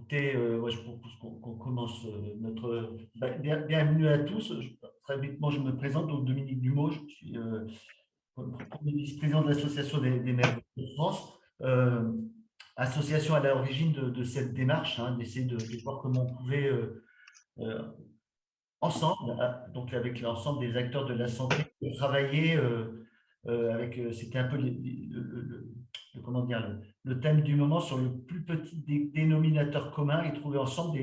écoutez, ouais, je propose qu'on commence notre. Bienvenue à tous. Très vitement, je me présente, donc Dominique Dumont, je suis premier vice-président de l'Association des maires de France, association à l'origine de cette démarche, hein, d'essayer de voir comment on pouvait euh, ensemble, donc avec l'ensemble des acteurs de la santé, travailler avec, c'était un peu comment dire, le thème du moment sur le plus petit dénominateur commun et trouver ensemble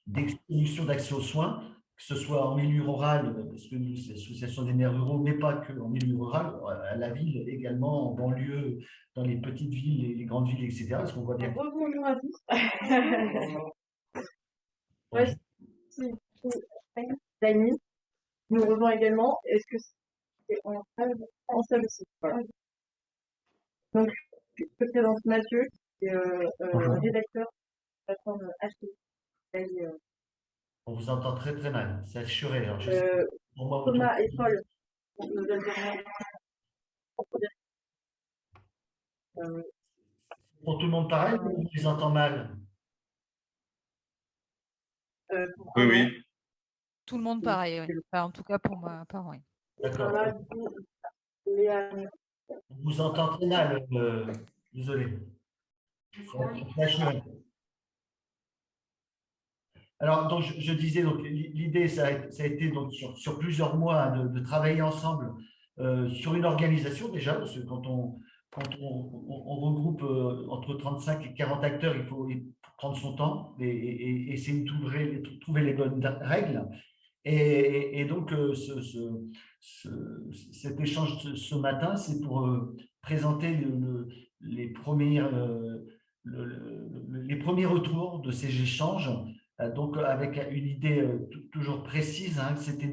des solutions d'accès aux soins, que ce soit en milieu rural, parce que nous, c'est l'association des maires ruraux, mais pas que en milieu rural, à la ville également, en banlieue, dans les petites villes, les grandes villes, etc. Parce qu'on voit bien. Bonjour à tous. Bon, Voici Dany nous rejoint également. Est-ce que c'est en salle aussi? Voilà. Donc, je te présente Mathieu, qui est rédacteur de la plateforme HTTP. on vous entend très très mal, c'est assuré. Alors, je sais, pour moi, autour. Thomas et Paul, nos alternants. Pour tout le monde pareil, ou on les entend mal? Pour Oui, un an. oui. Tout le monde pareil, oui. Enfin, en tout cas pour ma part, oui. D'accord. Voilà, du coup, Léa. On vous entend très mal, désolé. C'est assuré. Alors, donc, je disais, donc, l'idée, ça a été donc, sur plusieurs mois hein, de travailler ensemble sur une organisation déjà, parce que quand on regroupe entre 35 et 40 acteurs, il faut prendre son temps et essayer de trouver les bonnes règles. Et donc, cet échange ce matin, c'est pour présenter les les premiers retours de ces échanges, donc avec une idée toujours précise, hein, c'était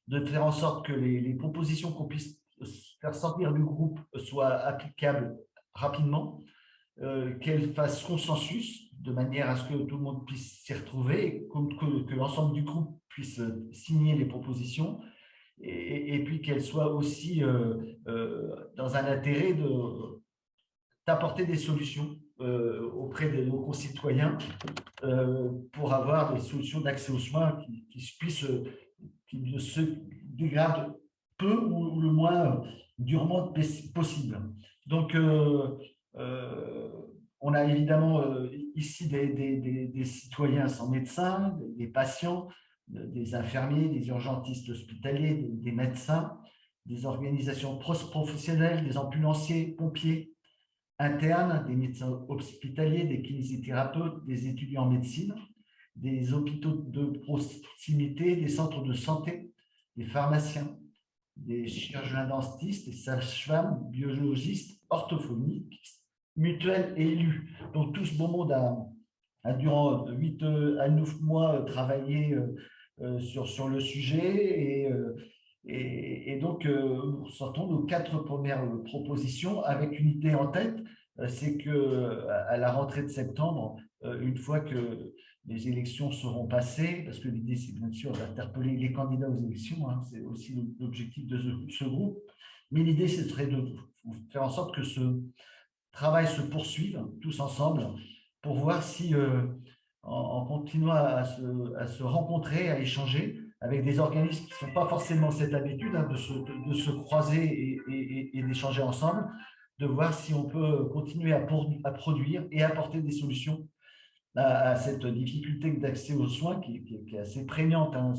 de faire en sorte que les propositions qu'on puisse faire sortir du groupe soient applicables rapidement, qu'elles fassent consensus de manière à ce que tout le monde puisse s'y retrouver, que l'ensemble du groupe puisse signer les propositions et puis qu'elles soient aussi dans un intérêt d'apporter des solutions auprès de nos concitoyens pour avoir des solutions d'accès aux soins qui ne se dégradent peu ou le moins durement possible. Donc, on a évidemment ici des citoyens sans médecin, des patients, des infirmiers, des urgentistes hospitaliers, des médecins, des organisations professionnelles, des ambulanciers, pompiers, internes, des médecins hospitaliers, des kinésithérapeutes, des étudiants en médecine, des hôpitaux de proximité, des centres de santé, des pharmaciens, des chirurgiens dentistes, des sages-femmes, biologistes, orthophonistes, mutuelles et élus. Donc tout ce beau monde a durant 8 à 9 mois travaillé sur le sujet et donc, nous sortons nos 4 premières propositions avec une idée en tête, c'est qu'à la rentrée de septembre, une fois que les élections seront passées, parce que l'idée, c'est bien sûr d'interpeller les candidats aux élections, hein, c'est aussi l'objectif de ce groupe, mais l'idée, ce serait de faire en sorte que ce travail se poursuive tous ensemble pour voir si, en continuant à se rencontrer, à échanger, avec des organismes qui ne sont pas forcément cette habitude hein, de se croiser et d'échanger ensemble, de voir si on peut continuer à produire et apporter des solutions à cette difficulté d'accès aux soins qui est assez prégnante hein,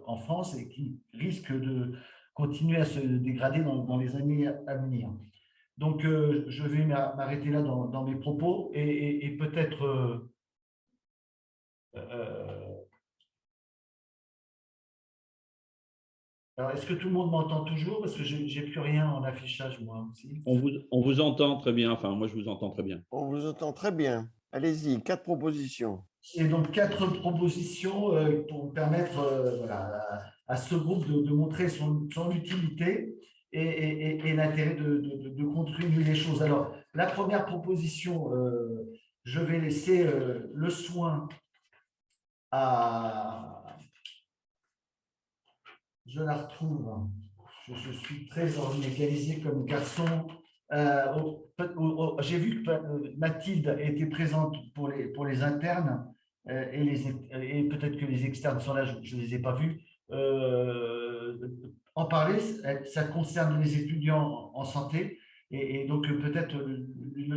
en France et qui risque de continuer à se dégrader dans les années à venir. Donc, je vais m'arrêter là dans mes propos et peut-être alors, est-ce que tout le monde m'entend toujours? Parce que je n'ai plus rien en affichage, moi aussi. On vous entend très bien. Enfin, moi, je vous entends très bien. On vous entend très bien. Allez-y, 4 propositions. Et donc, 4 propositions pour permettre voilà, à ce groupe de montrer son utilité et l'intérêt de contribuer les choses. Alors, la première proposition, je vais laisser le soin à... Je la retrouve. Je suis très organisé comme garçon. J'ai vu que Mathilde était présente pour les internes et peut-être que les externes sont là, je ne les ai pas vus. En parler, ça concerne les étudiants en santé et donc peut-être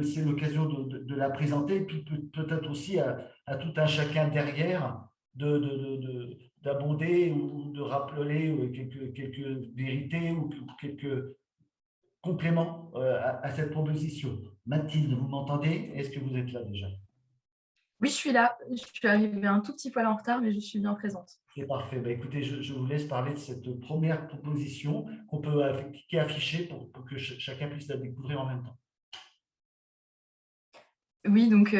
c'est l'occasion de la présenter et puis peut-être aussi à tout un chacun derrière d'abonder ou de rappeler quelques vérités ou quelques complément à cette proposition. Mathilde, vous m'entendez? Est-ce que vous êtes là déjà? Oui, je suis là. Je suis arrivée un tout petit poil en retard, mais je suis bien présente. C'est parfait. Ben, écoutez, je vous laisse parler de cette première proposition qui est affichée pour que chacun puisse la découvrir en même temps. Oui, donc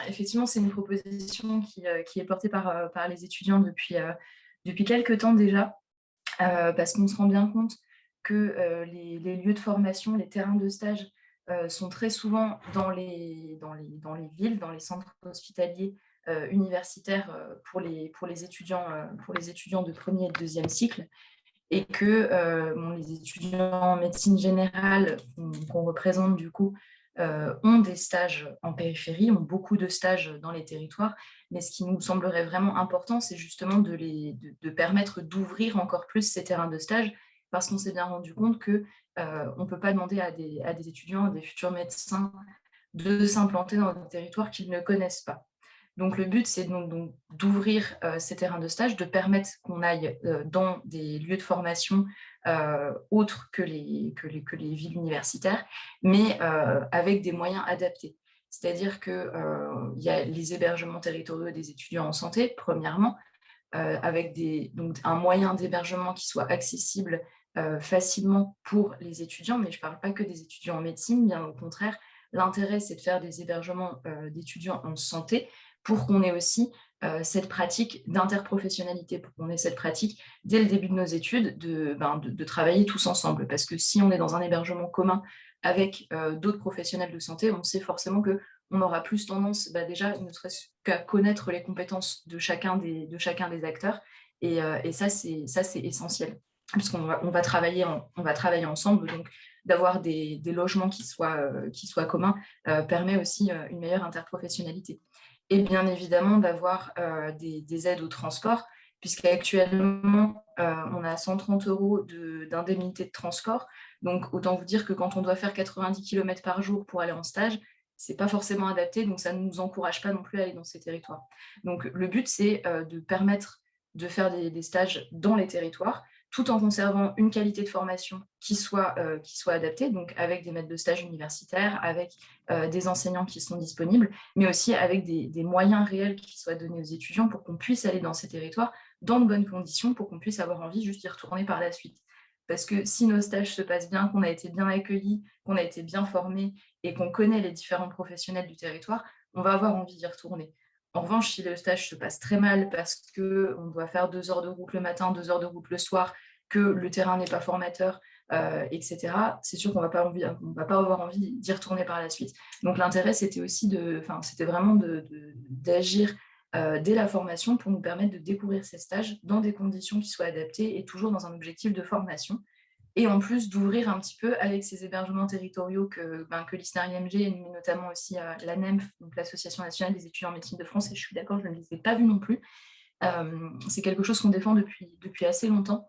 effectivement, c'est une proposition qui est portée par les étudiants depuis quelques temps déjà, parce qu'on se rend bien compte que les lieux de formation, les terrains de stage sont très souvent dans les villes, dans les centres hospitaliers universitaires pour les étudiants de premier et de deuxième cycle, et que les étudiants en médecine générale qu'on représente du coup ont des stages en périphérie, ont beaucoup de stages dans les territoires, mais ce qui nous semblerait vraiment important, c'est justement de permettre d'ouvrir encore plus ces terrains de stage, parce qu'on s'est bien rendu compte que on ne peut pas demander à des étudiants, à des futurs médecins de s'implanter dans des territoires qu'ils ne connaissent pas. Donc le but, c'est donc d'ouvrir ces terrains de stage, de permettre qu'on aille dans des lieux de formation autres que les villes universitaires, mais avec des moyens adaptés. C'est-à-dire qu'il y a les hébergements territoriaux des étudiants en santé, premièrement, avec donc un moyen d'hébergement qui soit accessible facilement pour les étudiants, mais je ne parle pas que des étudiants en médecine, bien au contraire. L'intérêt, c'est de faire des hébergements d'étudiants en santé pour qu'on ait aussi cette pratique d'interprofessionnalité, pour qu'on ait cette pratique dès le début de nos études de travailler tous ensemble. Parce que si on est dans un hébergement commun avec d'autres professionnels de santé, on sait forcément qu'on aura plus tendance déjà, ne serait-ce qu'à connaître les compétences de chacun des acteurs. Et ça, c'est essentiel, puisqu'on va travailler ensemble. Donc, d'avoir des logements qui soient communs permet aussi une meilleure interprofessionnalité. Et bien évidemment, d'avoir des aides au transport, puisqu'actuellement, on a 130 € d'indemnité de transport. Donc, autant vous dire que quand on doit faire 90 km par jour pour aller en stage, ce n'est pas forcément adapté, donc ça ne nous encourage pas non plus à aller dans ces territoires. Donc, le but, c'est de permettre de faire des stages dans les territoires, tout en conservant une qualité de formation qui soit adaptée, donc avec des maîtres de stage universitaires, avec des enseignants qui sont disponibles, mais aussi avec des moyens réels qui soient donnés aux étudiants pour qu'on puisse aller dans ces territoires dans de bonnes conditions, pour qu'on puisse avoir envie juste d'y retourner par la suite. Parce que si nos stages se passent bien, qu'on a été bien accueillis, qu'on a été bien formés et qu'on connaît les différents professionnels du territoire, on va avoir envie d'y retourner. En revanche, si le stage se passe très mal parce qu'on doit faire 2 heures de route le matin, 2 heures de route le soir, que le terrain n'est pas formateur, etc., c'est sûr qu'on ne va pas avoir envie d'y retourner par la suite. Donc l'intérêt, c'était aussi c'était vraiment d'agir dès la formation pour nous permettre de découvrir ces stages dans des conditions qui soient adaptées et toujours dans un objectif de formation. Et en plus d'ouvrir un petit peu avec ces hébergements territoriaux que l'ISNAR-IMG, mais notamment aussi l'ANEMF, donc l'Association nationale des étudiants en médecine de France, et je suis d'accord, je ne les ai pas vus non plus. C'est quelque chose qu'on défend depuis assez longtemps,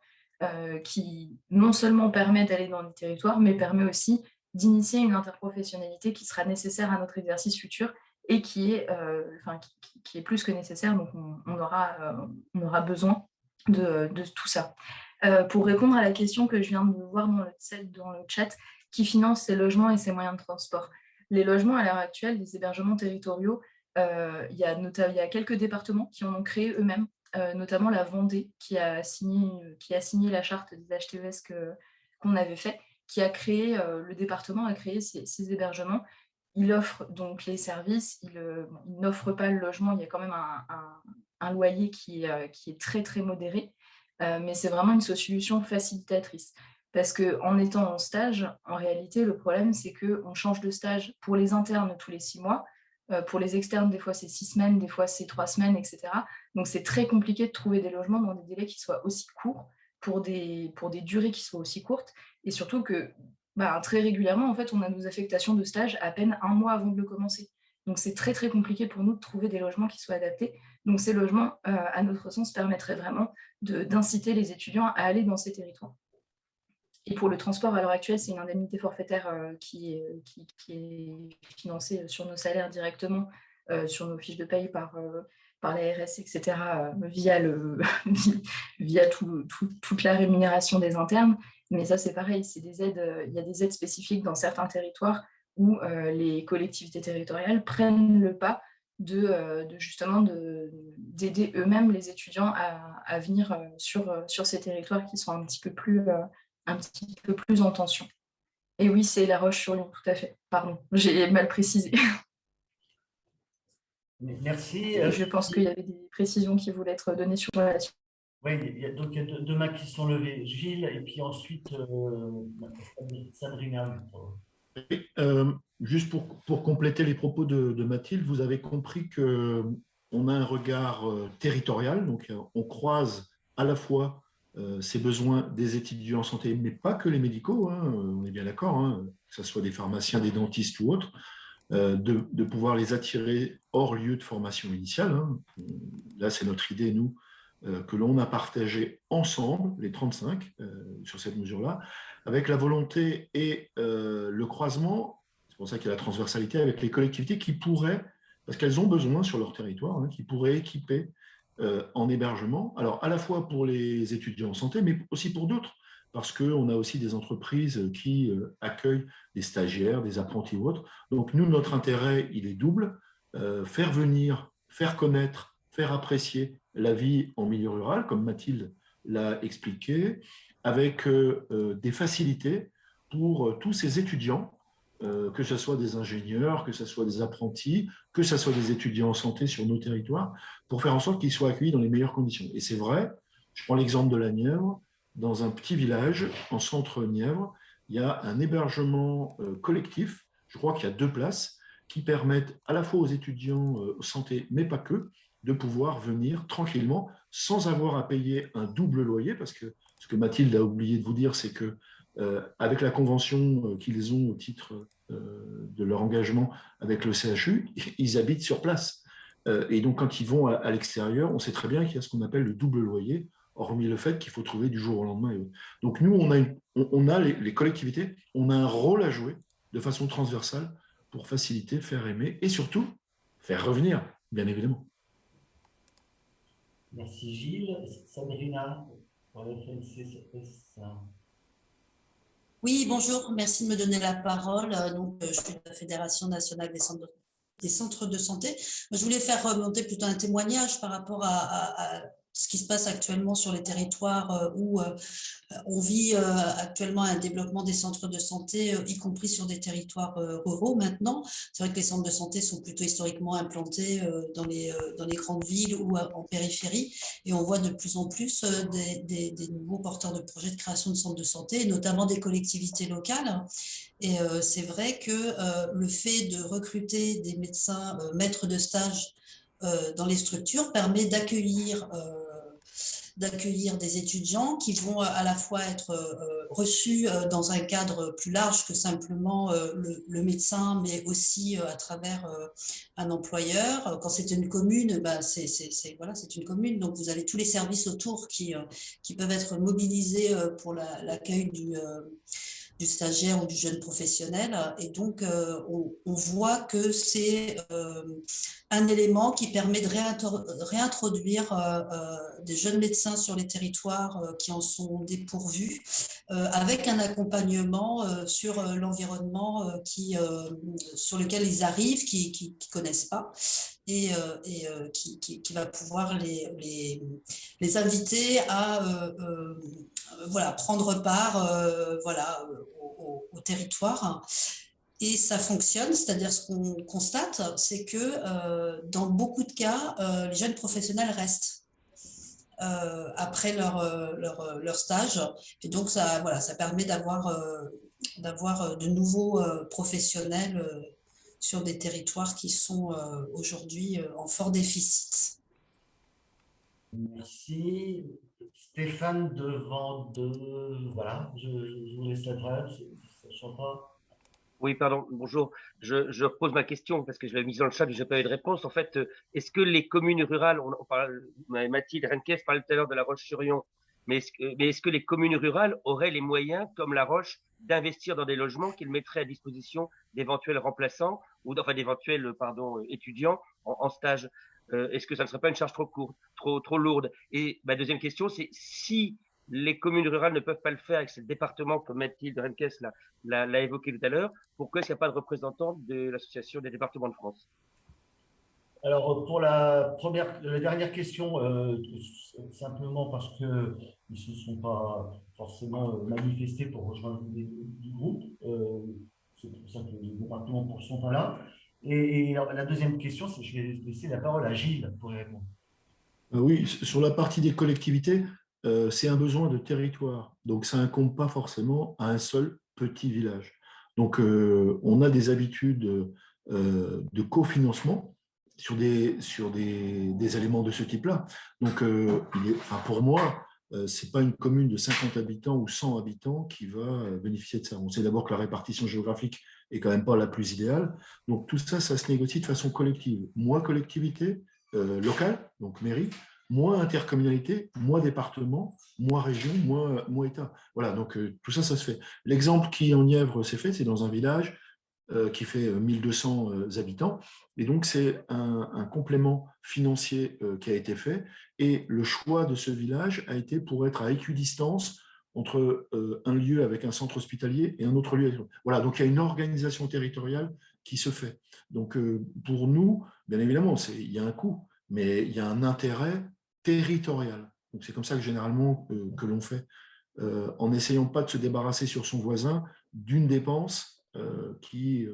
qui non seulement permet d'aller dans les territoires, mais permet aussi d'initier une interprofessionnalité qui sera nécessaire à notre exercice futur et qui est plus que nécessaire. Donc on aura besoin de tout ça. Pour répondre à la question que je viens de voir dans le chat, qui finance ces logements et ces moyens de transport? Les logements, à l'heure actuelle, les hébergements territoriaux, il y a quelques départements qui en ont créé eux-mêmes, notamment la Vendée, qui a signé la charte des HTES qu'on avait fait, le département a créé ces hébergements. Il offre donc les services, il n'offre pas le logement, il y a quand même un loyer qui est très très modéré, mais c'est vraiment une solution facilitatrice. Parce qu'en étant en stage, en réalité, le problème, c'est qu'on change de stage pour les internes tous les 6 mois. Pour les externes, des fois, c'est 6 semaines, des fois, c'est 3 semaines, etc. Donc, c'est très compliqué de trouver des logements dans des délais qui soient aussi courts, pour des durées qui soient aussi courtes. Et surtout que très régulièrement, en fait, on a nos affectations de stage à peine un mois avant de le commencer. Donc, c'est très, très compliqué pour nous de trouver des logements qui soient adaptés. Donc, ces logements, à notre sens, permettraient vraiment d'inciter les étudiants à aller dans ces territoires. Et pour le transport, à l'heure actuelle, c'est une indemnité forfaitaire qui est financée sur nos salaires directement, sur nos fiches de paye par l'ARS, etc., via toute la rémunération des internes. Mais ça, c'est pareil, c'est des aides, il y a des aides spécifiques dans certains territoires où les collectivités territoriales prennent le pas justement d'aider eux-mêmes les étudiants à venir sur ces territoires qui sont un petit peu plus en tension. Et oui, c'est La Roche-sur-Yon, tout à fait. Pardon, j'ai mal précisé. Merci. Je pense qu'il y avait des précisions qui voulaient être données sur la suite. Oui, donc il y a deux mains qui sont levées. Gilles, et puis ensuite Sabrina. Juste pour compléter les propos de Mathilde, vous avez compris qu'on a un regard territorial, donc on croise à la fois ces besoins des étudiants en santé, mais pas que les médicaux, hein, on est bien d'accord, hein, que ce soit des pharmaciens, des dentistes ou autres, de pouvoir les attirer hors lieu de formation initiale. Hein. Là, c'est notre idée, nous, que l'on a partagé ensemble, les 35, sur cette mesure-là, avec la volonté et le croisement, c'est pour ça qu'il y a la transversalité, avec les collectivités qui pourraient, parce qu'elles ont besoin sur leur territoire, hein, qui pourraient équiper en hébergement, alors à la fois pour les étudiants en santé, mais aussi pour d'autres, parce qu'on a aussi des entreprises qui accueillent des stagiaires, des apprentis ou autres. Donc nous, notre intérêt, il est double, faire venir, faire connaître, faire apprécier la vie en milieu rural, comme Mathilde l'a expliqué, avec des facilités pour tous ces étudiants, que ce soit des ingénieurs, que ce soit des apprentis, que ce soit des étudiants en santé sur nos territoires, pour faire en sorte qu'ils soient accueillis dans les meilleures conditions. Et c'est vrai, je prends l'exemple de la Nièvre, dans un petit village, en centre Nièvre, il y a un hébergement collectif, je crois qu'il y a 2 places, qui permettent à la fois aux étudiants santé, mais pas que, de pouvoir venir tranquillement, sans avoir à payer un double loyer, parce que ce que Mathilde a oublié de vous dire, c'est que avec la convention qu'ils ont au titre de leur engagement avec le CHU, ils habitent sur place. Et donc, quand ils vont à l'extérieur, on sait très bien qu'il y a ce qu'on appelle le double loyer, hormis le fait qu'il faut trouver du jour au lendemain. Donc, nous, on a les collectivités, on a un rôle à jouer de façon transversale pour faciliter, faire aimer et surtout faire revenir, bien évidemment. Merci Gilles. Sabrina, pour la FNCS. Oui, bonjour, merci de me donner la parole. Donc, je suis de la Fédération nationale des centres de santé. Je voulais faire remonter plutôt un témoignage par rapport à ce qui se passe actuellement sur les territoires où on vit actuellement un développement des centres de santé, y compris sur des territoires ruraux maintenant. C'est vrai que les centres de santé sont plutôt historiquement implantés dans les grandes villes ou en périphérie. Et on voit de plus en plus des nouveaux porteurs de projets de création de centres de santé, notamment des collectivités locales. Et c'est vrai que le fait de recruter des médecins maîtres de stage dans les structures permet d'accueillir des étudiants qui vont à la fois être reçus dans un cadre plus large que simplement le médecin, mais aussi à travers un employeur. Quand c'est une commune, c'est une commune, donc vous avez tous les services autour qui peuvent être mobilisés pour l'accueil du stagiaire ou du jeune professionnel. Et donc, on voit que c'est un élément qui permet de réintroduire des jeunes médecins sur les territoires qui en sont dépourvus, avec un accompagnement sur l'environnement sur lequel ils arrivent, qui ne connaissent pas, et qui va pouvoir les inviter à prendre part au territoire. Et ça fonctionne, c'est-à-dire ce qu'on constate, c'est que dans beaucoup de cas, les jeunes professionnels restent après leur stage. Et donc, ça permet d'avoir de nouveaux professionnels sur des territoires qui sont aujourd'hui en fort déficit. Merci. Stéphane devant de... Voilà, je vous laisse la parole, sachant pas. Oui, pardon, bonjour. Je repose ma question parce que je l'avais mise dans le chat et je n'ai pas eu de réponse. En fait, est-ce que les communes rurales, on parle, Mathilde Renkes parlait tout à l'heure de La Roche-sur-Yon, mais est-ce que les communes rurales auraient les moyens, comme La Roche, d'investir dans des logements qu'ils mettraient à disposition d'éventuels remplaçants ou enfin d'éventuels étudiants en stage? Est-ce que ça ne serait pas une charge trop courte, trop lourde? Et ma deuxième question, c'est si les communes rurales ne peuvent pas le faire avec ce département, comme Mathilde Renkes l'a évoqué tout à l'heure, pourquoi est-ce qu'il n'y a pas de représentant de l'Association des départements de France? Alors, pour la dernière question, simplement parce qu'ils ne se sont pas forcément manifestés pour rejoindre du groupe. C'est pour ça que les départements sont pas là. Et la deuxième question, c'est je vais laisser la parole à Gilles pour y répondre. Oui, sur la partie des collectivités, c'est un besoin de territoire. Donc, ça incombe pas forcément à un seul petit village. Donc, on a des habitudes de cofinancement sur des éléments de ce type-là. Donc, pour moi, ce n'est pas une commune de 50 habitants ou 100 habitants qui va bénéficier de ça. On sait d'abord que la répartition géographique est quand même pas la plus idéale. Donc, tout ça, ça se négocie de façon collective. Moi, collectivité locale, donc mairie, moi intercommunalité, moi département, moi région, moi État. Voilà, donc tout ça, ça se fait. L'exemple qui en Nièvre s'est fait, c'est dans un village qui fait 1200 habitants. Et donc, c'est un complément financier qui a été fait. Et le choix de ce village a été pour être à équidistance entre un lieu avec un centre hospitalier et un autre lieu. Voilà, donc il y a une organisation territoriale qui se fait. Donc, pour nous, bien évidemment, il y a un coût, mais il y a un intérêt territorial. Donc, c'est comme ça que généralement que l'on fait, en n'essayant pas de se débarrasser sur son voisin d'une dépense qui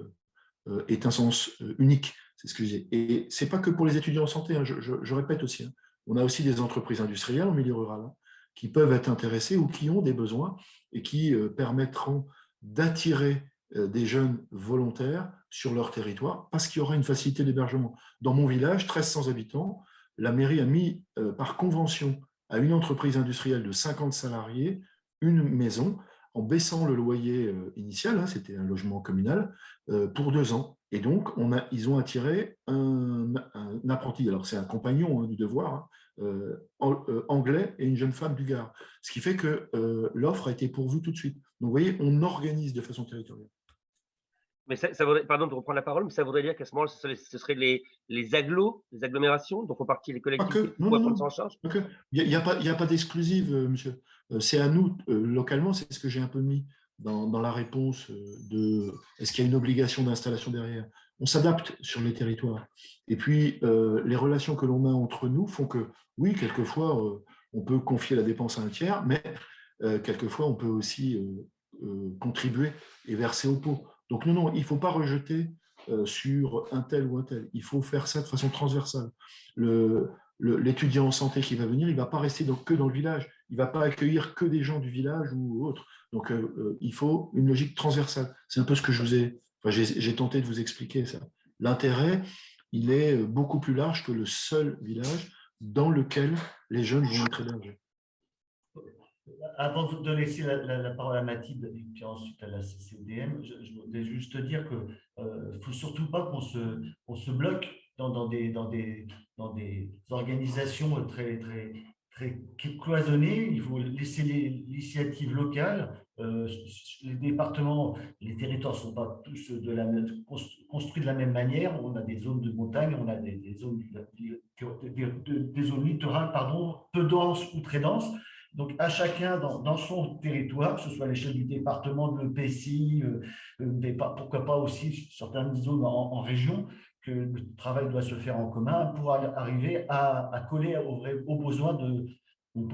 est un sens unique. C'est ce que je dis. Et ce n'est pas que pour les étudiants en santé, hein, je répète aussi. Hein. On a aussi des entreprises industrielles en milieu rural hein, qui peuvent être intéressées ou qui ont des besoins et qui permettront d'attirer des jeunes volontaires sur leur territoire parce qu'il y aura une facilité d'hébergement. Dans mon village, 1300 habitants, la mairie a mis par convention à une entreprise industrielle de 50 salariés une maison en baissant le loyer initial, hein, c'était un logement communal, pour 2 ans. Et donc, ils ont attiré un apprenti, alors c'est un compagnon hein, du devoir, hein, anglais et une jeune femme du Gard. Ce qui fait que l'offre a été pourvue tout de suite. Donc, vous voyez, on organise de façon territoriale. Mais ça voudrait, pardon de reprendre la parole, mais ça voudrait dire qu'à ce moment-là, ce serait les agglomérations, donc en partie les collectivités qui pourraient prendre ça en charge. Il n'y a pas d'exclusive, monsieur. C'est à nous, localement, c'est ce que j'ai un peu mis dans la réponse de est-ce qu'il y a une obligation d'installation derrière. On s'adapte sur les territoires. Et puis, les relations que l'on a entre nous font que, oui, quelquefois, on peut confier la dépense à un tiers, mais quelquefois, on peut aussi contribuer et verser au pot. Donc, non, il ne faut pas rejeter sur un tel ou un tel. Il faut faire ça de façon transversale. L'étudiant en santé qui va venir, il ne va pas rester que dans le village. Il ne va pas accueillir que des gens du village ou autre. Donc, il faut une logique transversale. C'est un peu ce que j'ai tenté de vous expliquer ça. L'intérêt, il est beaucoup plus large que le seul village dans lequel les jeunes vont être hébergés. Avant de laisser la parole à Mathilde et puis ensuite à la CCDM, je voudrais juste dire qu'il ne faut surtout pas qu'on se bloque dans des organisations très cloisonnées. Il faut laisser l'initiative locale. Les départements, les territoires ne sont pas tous construits de la même manière. On a des zones de montagne, on a des zones littorales, peu denses ou très denses. Donc, à chacun dans son territoire, que ce soit à l'échelle du département, de l'EPCI, pourquoi pas aussi certaines zones en région, que le travail doit se faire en commun pour arriver à coller aux besoins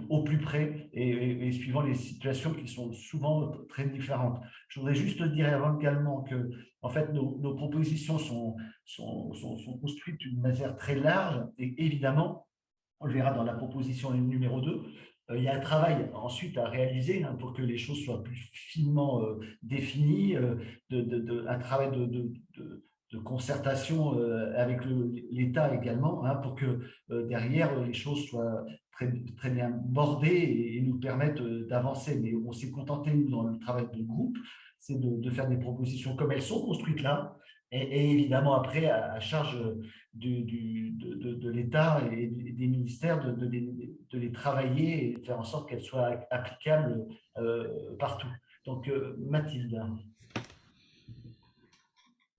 au plus près et suivant les situations qui sont souvent très différentes. Je voudrais juste dire également que en fait, nos propositions sont construites d'une manière très large et évidemment, on le verra dans la proposition numéro 2, il y a un travail ensuite à réaliser hein, pour que les choses soient plus finement définies, un travail de concertation avec l'État également, hein, pour que derrière les choses soient très bien bordées et nous permettent d'avancer. Mais on s'est contenté, nous, dans le travail de groupe, c'est de faire des propositions comme elles sont construites là, et évidemment après à charge de l'État et des ministères de les travailler et de faire en sorte qu'elles soient applicables partout. Donc Mathilde.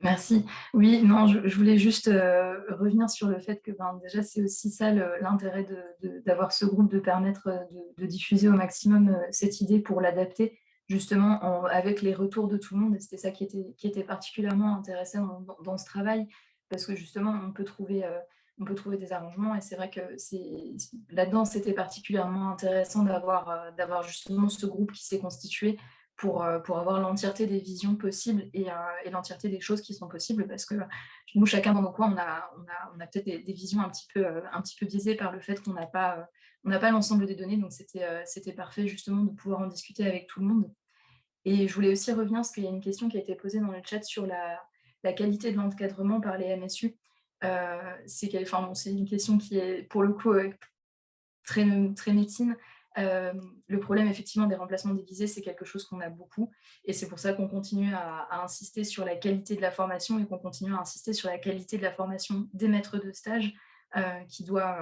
Merci. Oui, non, je voulais juste revenir sur le fait que déjà, c'est aussi ça l'intérêt d'avoir ce groupe, de permettre de diffuser au maximum cette idée pour l'adapter, justement, avec les retours de tout le monde. Et c'était ça qui était particulièrement intéressant dans ce travail, parce que justement, on peut trouver des arrangements. Et c'est vrai que là-dedans, c'était particulièrement intéressant d'avoir justement ce groupe qui s'est constitué pour avoir l'entièreté des visions possibles et l'entièreté des choses qui sont possibles, parce que nous, chacun dans nos coins, on a peut-être des visions un petit peu biaisées par le fait qu'on n'a pas l'ensemble des données, donc c'était parfait justement de pouvoir en discuter avec tout le monde. Et je voulais aussi revenir, parce qu'il y a une question qui a été posée dans le chat sur la qualité de l'encadrement par les MSU. C'est une question qui est pour le coup très médecine. Le problème, effectivement, des remplacements déguisés, c'est quelque chose qu'on a beaucoup. Et c'est pour ça qu'on continue à insister sur la qualité de la formation et qu'on continue à insister sur la qualité de la formation des maîtres de stage qui doit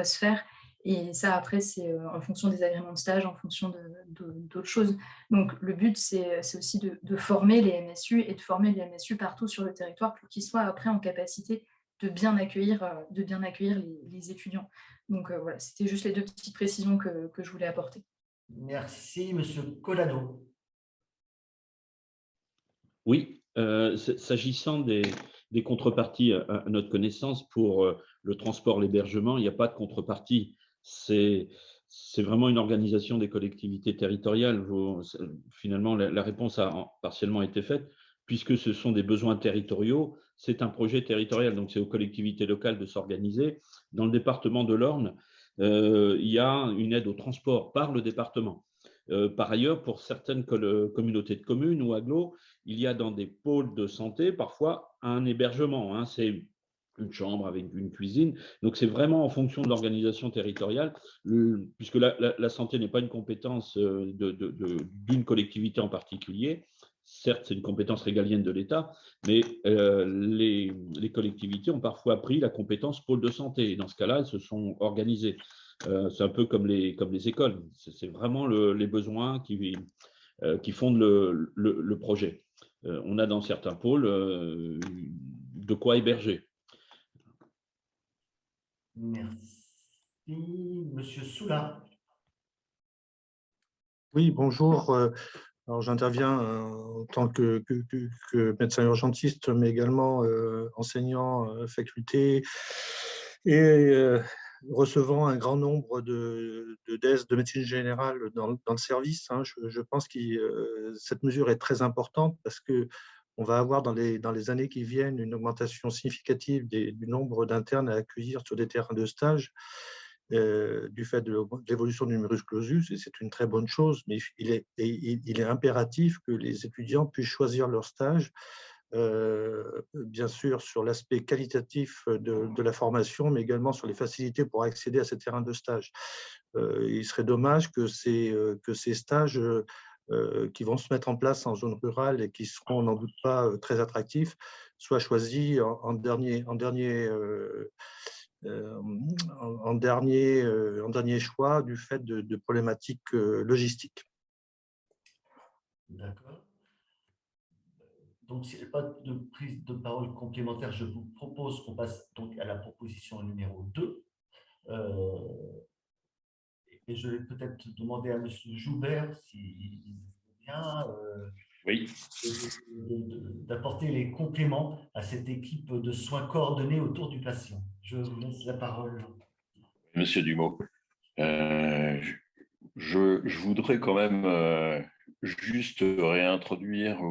se faire. Et ça, après, c'est en fonction des agréments de stage, en fonction d'autres choses. Donc, le but, c'est aussi de former les MSU et de former les MSU partout sur le territoire pour qu'ils soient après en capacité de bien accueillir les étudiants. Donc voilà, c'était juste les deux petites précisions que je voulais apporter. Merci, Monsieur Collado. Oui, s'agissant des contreparties à notre connaissance pour le transport, l'hébergement, il n'y a pas de contrepartie. C'est vraiment une organisation des collectivités territoriales. Finalement, la réponse a partiellement été faite, puisque ce sont des besoins territoriaux. C'est un projet territorial, donc c'est aux collectivités locales de s'organiser. Dans le département de l'Orne, il y a une aide au transport par le département. Par ailleurs, pour certaines communautés de communes ou agglos, il y a dans des pôles de santé parfois un hébergement. Hein, c'est une chambre avec une cuisine. Donc, c'est vraiment en fonction de l'organisation territoriale, puisque la santé n'est pas une compétence d'une collectivité en particulier. Certes, c'est une compétence régalienne de l'État, mais les collectivités ont parfois pris la compétence pôle de santé. Et dans ce cas-là, elles se sont organisées. C'est un peu comme les écoles. C'est vraiment les besoins qui fondent le projet. On a dans certains pôles de quoi héberger. Merci. Monsieur Soula. Oui, bonjour. Alors, j'interviens en tant que médecin urgentiste, mais également enseignant faculté et recevant un grand nombre de DES de médecine générale dans le service. Hein. Je pense que cette mesure est très importante parce qu'on va avoir dans les années qui viennent une augmentation significative du nombre d'internes à accueillir sur des terrains de stage. Du fait de l'évolution du numerus clausus, et c'est une très bonne chose, mais il est impératif que les étudiants puissent choisir leur stage, bien sûr sur l'aspect qualitatif de la formation, mais également sur les facilités pour accéder à ces terrains de stage. Il serait dommage que ces stages qui vont se mettre en place en zone rurale et qui seront, n'en doute pas, très attractifs, soient choisis en dernier choix du fait de problématiques logistiques. D'accord. Donc, s'il n'y a pas de prise de parole complémentaire, je vous propose qu'on passe donc à la proposition numéro 2. Et je vais peut-être demander à M. Joubert s'il veut bien oui, d'apporter les compléments à cette équipe de soins coordonnés autour du patient. Je vous laisse la parole. Monsieur Dumont, je voudrais quand même juste réintroduire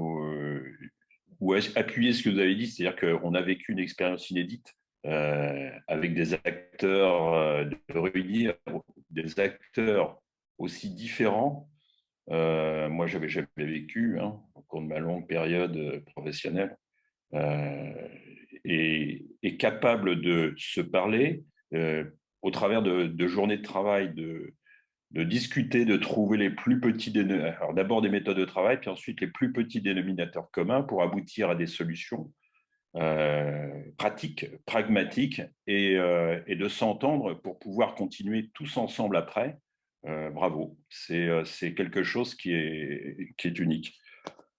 ou appuyer ce que vous avez dit, c'est-à-dire qu'on a vécu une expérience inédite avec des acteurs, de réunir des acteurs aussi différents. Moi, j'avais jamais vécu, au cours de ma longue période professionnelle, est capable de se parler au travers de journées de travail, de discuter, de trouver les plus petits dénominateurs, alors d'abord des méthodes de travail, puis ensuite les plus petits dénominateurs communs pour aboutir à des solutions pratiques, pragmatiques, et de s'entendre pour pouvoir continuer tous ensemble après. Bravo, c'est quelque chose qui est unique.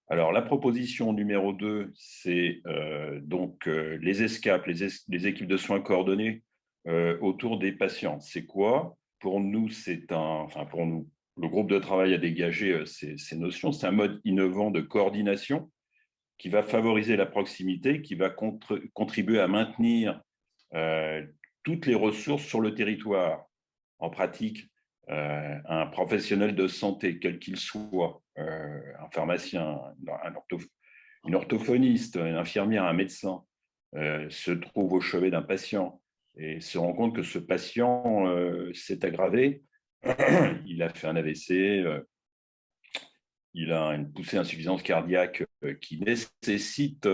Alors, la proposition numéro 2, c'est donc les ESCAP, les équipes de soins coordonnés autour des patients. C'est quoi? Pour nous, pour nous, le groupe de travail a dégagé ces notions. C'est un mode innovant de coordination qui va favoriser la proximité, qui va contribuer à maintenir toutes les ressources sur le territoire. En pratique, un professionnel de santé, quel qu'il soit, un pharmacien, une orthophoniste, une infirmière, un médecin, se trouve au chevet d'un patient et se rend compte que ce patient s'est aggravé, il a fait un AVC, il a une poussée d'insuffisance cardiaque qui nécessite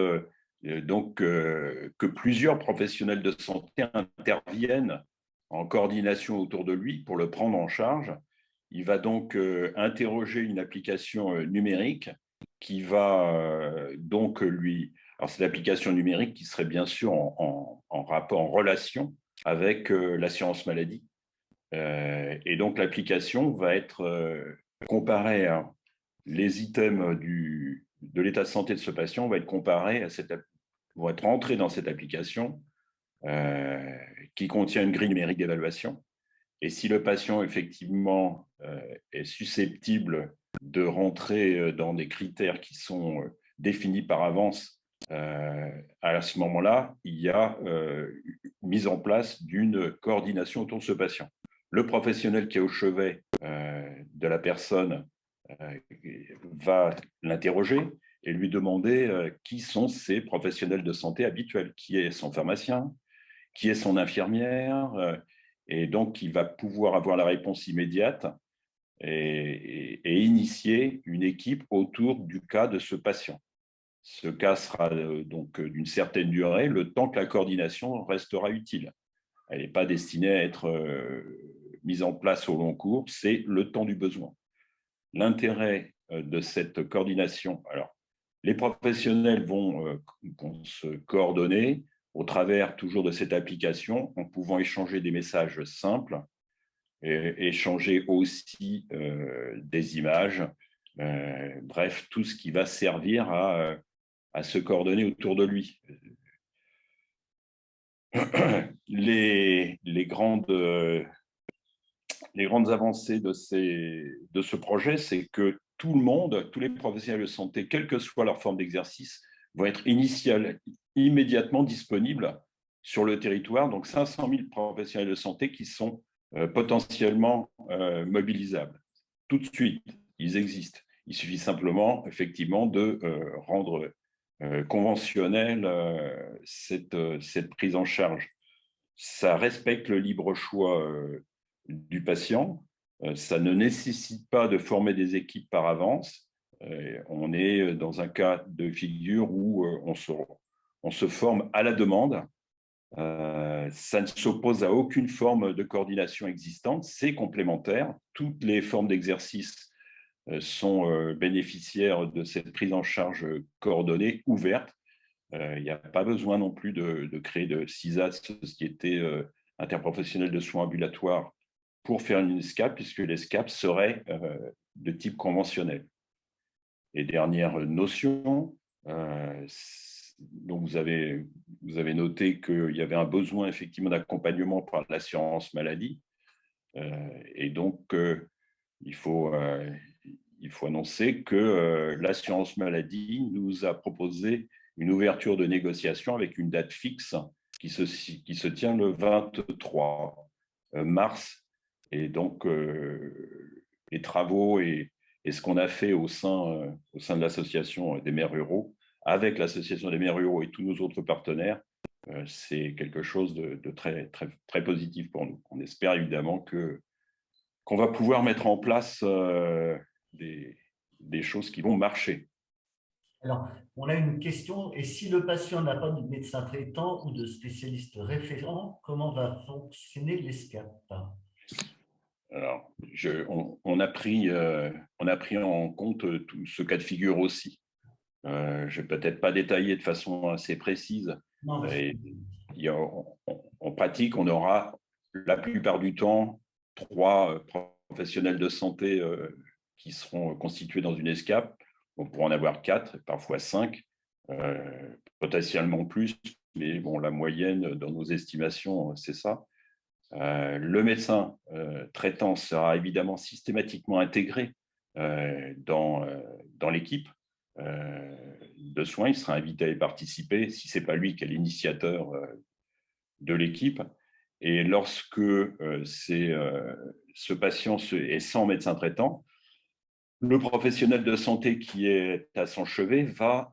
donc que plusieurs professionnels de santé interviennent en coordination autour de lui pour le prendre en charge. Il va donc interroger une application numérique qui va donc lui... Alors, c'est l'application numérique qui serait bien sûr en rapport, en relation avec l'assurance maladie. Et donc, l'application va être comparée à les items de l'état de santé de ce patient, va être comparé vont être entrés dans cette application qui contient une grille numérique d'évaluation. Et si le patient, effectivement, est susceptible de rentrer dans des critères qui sont définis par avance, à ce moment-là, il y a mise en place d'une coordination autour de ce patient. Le professionnel qui est au chevet de la personne va l'interroger et lui demander qui sont ses professionnels de santé habituels, qui est son pharmacien, qui est son infirmière, et donc il va pouvoir avoir la réponse immédiate et initier une équipe autour du cas de ce patient. Ce cas sera donc d'une certaine durée, le temps que la coordination restera utile. Elle n'est pas destinée à être mise en place au long cours, c'est le temps du besoin. L'intérêt de cette coordination, alors les professionnels vont se coordonner au travers toujours de cette application en pouvant échanger des messages simples et échanger aussi des images, bref, tout ce qui va servir à se coordonner autour de lui. Les grandes avancées de ce projet, c'est que tout le monde, tous les professionnels de santé, quelle que soit leur forme d'exercice, vont être immédiatement disponibles sur le territoire. Donc, 500 000 professionnels de santé qui sont potentiellement mobilisables. Tout de suite, ils existent. Il suffit simplement, effectivement, de rendre conventionnelle cette prise en charge. Ça respecte le libre choix du patient. Ça ne nécessite pas de former des équipes par avance. On est dans un cas de figure où on se forme à la demande. Ça ne s'oppose à aucune forme de coordination existante. C'est complémentaire. Toutes les formes d'exercice sont bénéficiaires de cette prise en charge coordonnée, ouverte. Il n'y a pas besoin non plus de créer de CISAS, Société interprofessionnelle de soins ambulatoires, pour faire une ESCAP, puisque l'ESCAP serait de type conventionnel. Et dernière notion, donc vous avez noté qu'il y avait un besoin effectivement d'accompagnement par l'assurance maladie, et donc il faut annoncer que l'assurance maladie nous a proposé une ouverture de négociation avec une date fixe qui se tient le 23 mars. Et donc, les travaux et ce qu'on a fait au sein de l'association des maires ruraux, avec l'association des maires ruraux et tous nos autres partenaires, c'est quelque chose de très, très, très positif pour nous. On espère évidemment qu'on va pouvoir mettre en place des choses qui vont marcher. Alors, on a une question. Et si le patient n'a pas de médecin traitant ou de spécialiste référent, comment va fonctionner l'ESCAP? Alors, on a pris en compte tout ce cas de figure aussi. Je ne vais peut-être pas détailler de façon assez précise. Non, mais en pratique, on aura la plupart du temps 3 professionnels de santé qui seront constitués dans une ESCAP. On pourra en avoir 4, parfois 5, potentiellement plus, mais bon, la moyenne dans nos estimations, c'est ça. Le médecin traitant sera évidemment systématiquement intégré dans l'équipe de soins. Il sera invité à y participer si ce n'est pas lui qui est l'initiateur de l'équipe. Et lorsque ce patient est sans médecin traitant, le professionnel de santé qui est à son chevet va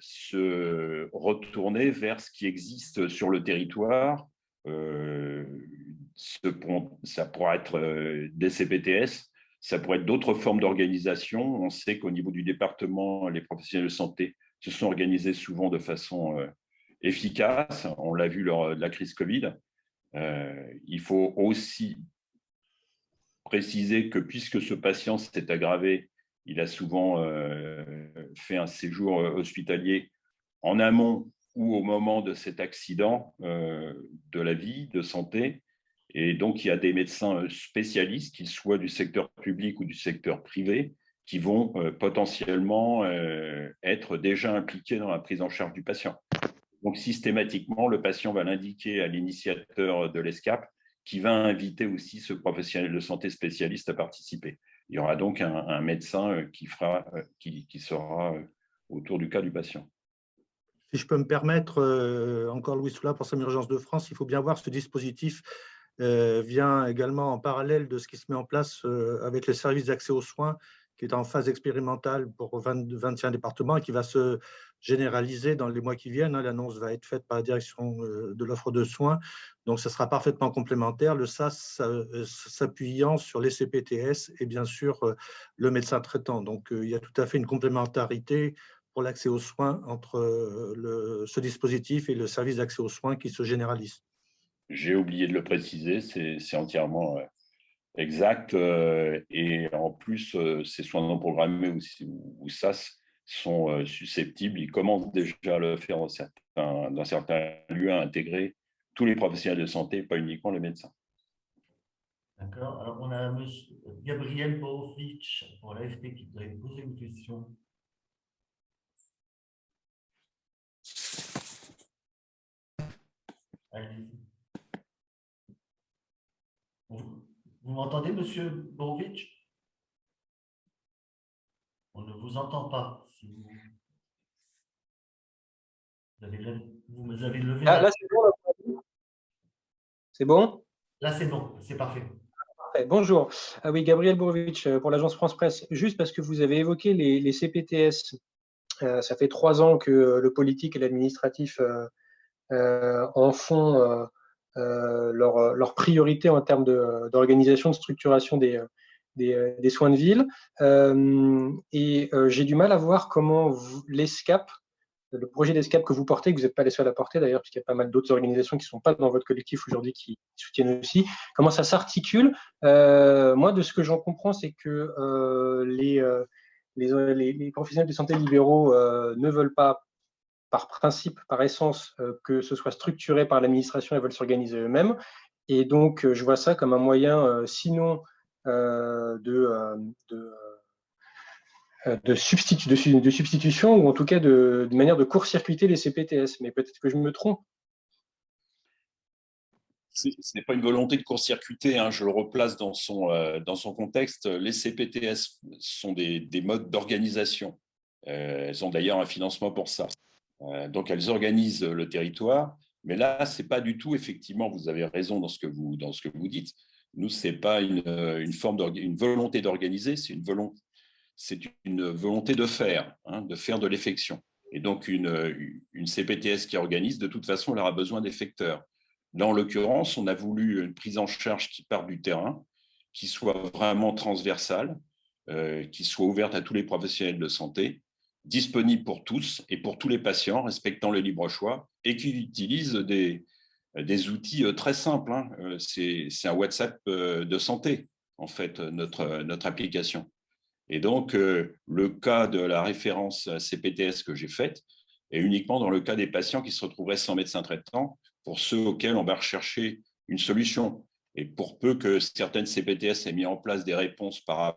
se retourner vers ce qui existe sur le territoire. Ça pourra être des CPTS, ça pourrait être d'autres formes d'organisation. On sait qu'au niveau du département, les professionnels de santé se sont organisés souvent de façon efficace. On l'a vu lors de la crise Covid. Il faut aussi préciser que puisque ce patient s'est aggravé, il a souvent fait un séjour hospitalier en amont ou au moment de cet accident de la vie, de santé. Et donc, il y a des médecins spécialistes, qu'ils soient du secteur public ou du secteur privé, qui vont potentiellement être déjà impliqués dans la prise en charge du patient. Donc, systématiquement, le patient va l'indiquer à l'initiateur de l'ESCAP, qui va inviter aussi ce professionnel de santé spécialiste à participer. Il y aura donc un médecin qui sera autour du cas du patient. Si je peux me permettre, encore Louis Soula pour Sam Urgences de France, il faut bien voir que ce dispositif vient également en parallèle de ce qui se met en place avec les services d'accès aux soins, qui est en phase expérimentale pour 21 départements et qui va se généraliser dans les mois qui viennent. L'annonce va être faite par la direction de l'offre de soins, donc ça sera parfaitement complémentaire, le SAS s'appuyant sur les CPTS et bien sûr le médecin traitant. Donc il y a tout à fait une complémentarité pour l'accès aux soins entre ce dispositif et le service d'accès aux soins qui se généralise. J'ai oublié de le préciser, c'est entièrement exact. Et en plus, ces soins non programmés ou SAS sont susceptibles, ils commencent déjà à le faire dans certains lieux, à intégrer tous les professionnels de santé, pas uniquement les médecins. D'accord. Alors, on a M. Gabriel Borovic pour l'AFP qui voudrait poser une question. Allez-y. Vous m'entendez, monsieur Borovic? On ne vous entend pas. Si vous avez levé là, c'est bon. C'est bon? Là, c'est bon. C'est parfait. Bonjour. Ah oui, Gabriel Borovic pour l'agence France Presse. Juste parce que vous avez évoqué les CPTS. Ça fait 3 ans que le politique et l'administratif en font leur priorité en termes d'organisation, de structuration des soins de ville. J'ai du mal à voir comment l'ESCAP, le projet d'ESCAP que vous portez, que vous n'êtes pas les seuls à porter d'ailleurs, puisqu'il y a pas mal d'autres organisations qui ne sont pas dans votre collectif aujourd'hui qui soutiennent aussi, comment ça s'articule. Moi, de ce que j'en comprends, c'est que les professionnels de santé libéraux ne veulent pas, par principe, par essence, que ce soit structuré par l'administration, ils veulent s'organiser eux-mêmes. Et donc, je vois ça comme un moyen, sinon de substitution, ou en tout cas de manière de court-circuiter les CPTS. Mais peut-être que je me trompe. Ce n'est pas une volonté de court-circuiter, hein, je le replace dans son contexte. Les CPTS sont des modes d'organisation. Elles ont d'ailleurs un financement pour ça. Donc, elles organisent le territoire. Mais là, ce n'est pas du tout, effectivement, vous avez raison dans ce que vous dites. Nous, ce n'est pas une volonté d'organiser, c'est une volonté de faire, hein, de l'effection. Et donc, une CPTS qui organise, de toute façon, elle aura besoin d'effecteurs. Là, en l'occurrence, on a voulu une prise en charge qui part du terrain, qui soit vraiment transversale, qui soit ouverte à tous les professionnels de santé. disponible pour tous et pour tous les patients, respectant le libre choix, et qui utilise des outils très simples. Hein. C'est un WhatsApp de santé, en fait, notre application. Et donc, le cas de la référence CPTS que j'ai faite est uniquement dans le cas des patients qui se retrouveraient sans médecin traitant, pour ceux auxquels on va rechercher une solution. Et pour peu que certaines CPTS aient mis en place des réponses par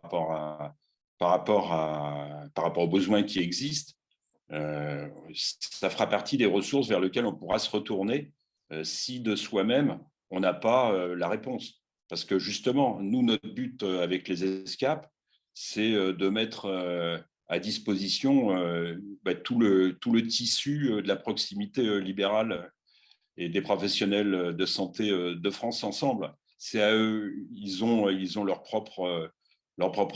rapport aux besoins qui existent, ça fera partie des ressources vers lesquelles on pourra se retourner si de soi-même, on n'a pas la réponse. Parce que justement, nous, notre but avec les ESCAP, c'est de mettre à disposition tout le tissu de la proximité libérale et des professionnels de santé de France ensemble. C'est à eux, ils ont leur propre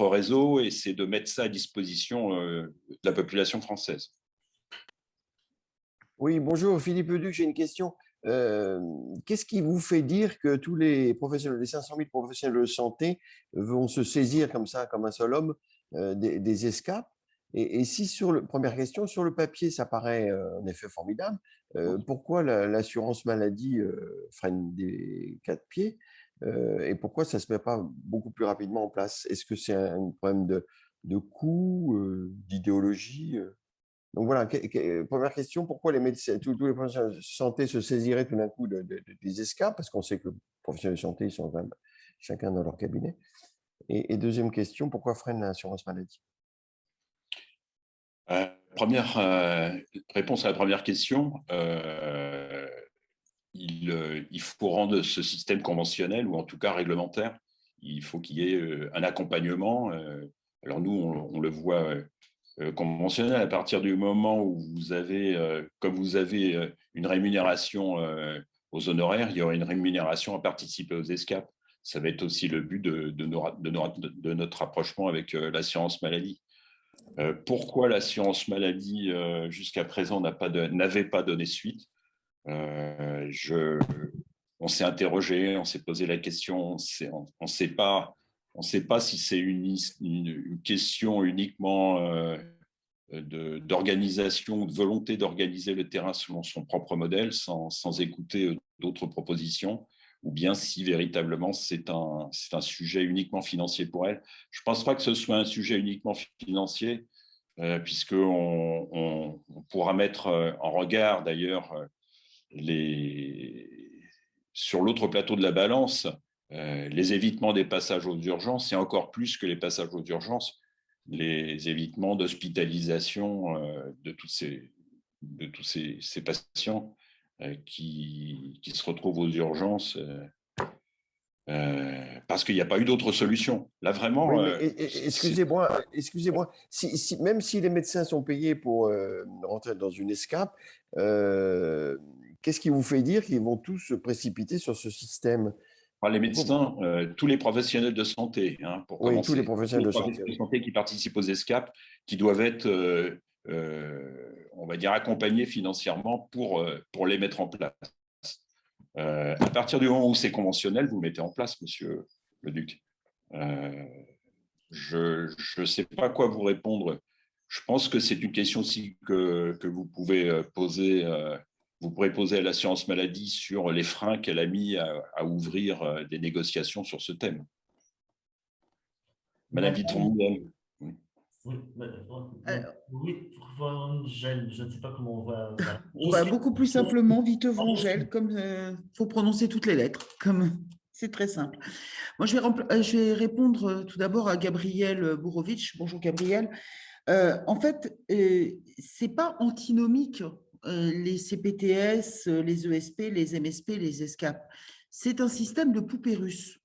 réseau, et c'est de mettre ça à disposition de la population française. Oui, bonjour Philippe Leduc, j'ai une question. Qu'est-ce qui vous fait dire que tous les professionnels, les 500 000 professionnels de santé vont se saisir comme ça, comme un seul homme, des ESCAP? Et si première question, sur le papier, ça paraît en effet formidable, pourquoi l'assurance maladie freine des 4 pieds et pourquoi ça ne se met pas beaucoup plus rapidement en place? Est-ce que c'est un problème de coût, d'idéologie? Donc voilà, première question, pourquoi les médecins, tous les professionnels de santé se saisiraient tout d'un coup des ESCAP? Parce qu'on sait que les professionnels de santé, ils sont quand même chacun dans leur cabinet. Et deuxième question, pourquoi freine l'assurance maladie? Réponse à la première question, il faut rendre ce système conventionnel, ou en tout cas réglementaire. Il faut qu'il y ait un accompagnement. Alors nous, on le voit conventionnel à partir du moment où vous avez, comme vous avez une rémunération aux honoraires, il y aura une rémunération à participer aux ESCAP. Ça va être aussi le but de notre rapprochement avec l'assurance maladie. Pourquoi l'assurance maladie, jusqu'à présent, n'avait pas donné suite? On s'est interrogé, on s'est posé la question, on ne sait pas si c'est une question uniquement d'organisation, de volonté d'organiser le terrain selon son propre modèle, sans écouter d'autres propositions, ou bien si véritablement c'est un sujet uniquement financier pour elle. Je ne pense pas que ce soit un sujet uniquement financier, puisqu'on pourra mettre en regard d'ailleurs sur l'autre plateau de la balance les évitements des passages aux urgences, et encore plus que les passages aux urgences, les évitements d'hospitalisation de tous ces patients qui se retrouvent aux urgences parce qu'il n'y a pas eu d'autre solution. Là, vraiment… Oui, excusez-moi, même si les médecins sont payés pour rentrer dans une ESCAP, qu'est-ce qui vous fait dire qu'ils vont tous se précipiter sur ce système? Les médecins, tous les professionnels de santé, hein, pour commencer. Tous les professionnels de santé qui participent aux ESCAP, qui doivent être, on va dire, accompagnés financièrement pour les mettre en place. À partir du moment où c'est conventionnel, vous le mettez en place, monsieur Leduc. Je ne sais pas quoi vous répondre. Je pense que c'est une question aussi que vous pouvez poser. Vous pourrez poser à l'assurance maladie sur les freins qu'elle a mis à ouvrir des négociations sur ce thème. Madame Vitron-Miel. Oui, je ne sais pas comment on va… On va beaucoup plus simplement, Vitevangel, comme il faut prononcer toutes les lettres, comme c'est très simple. Moi, je vais répondre tout d'abord à Gabriel Bourovitch. Bonjour Gabriel. En fait, ce n'est pas antinomique, les CPTS, les ESP, les MSP, les ESCAP. C'est un système de poupée russe.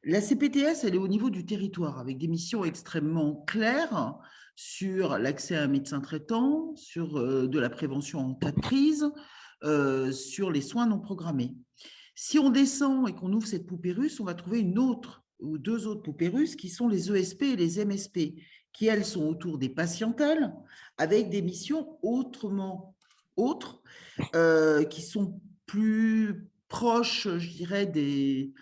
La CPTS, elle est au niveau du territoire, avec des missions extrêmement claires sur l'accès à un médecin traitant, sur de la prévention en cas de crise, sur les soins non programmés. Si on descend et qu'on ouvre cette poupée russe, on va trouver une autre ou deux autres poupées russes qui sont les ESP et les MSP, qui, elles, sont autour des patientèles, avec des missions autrement autres, qui sont plus proches, je dirais, de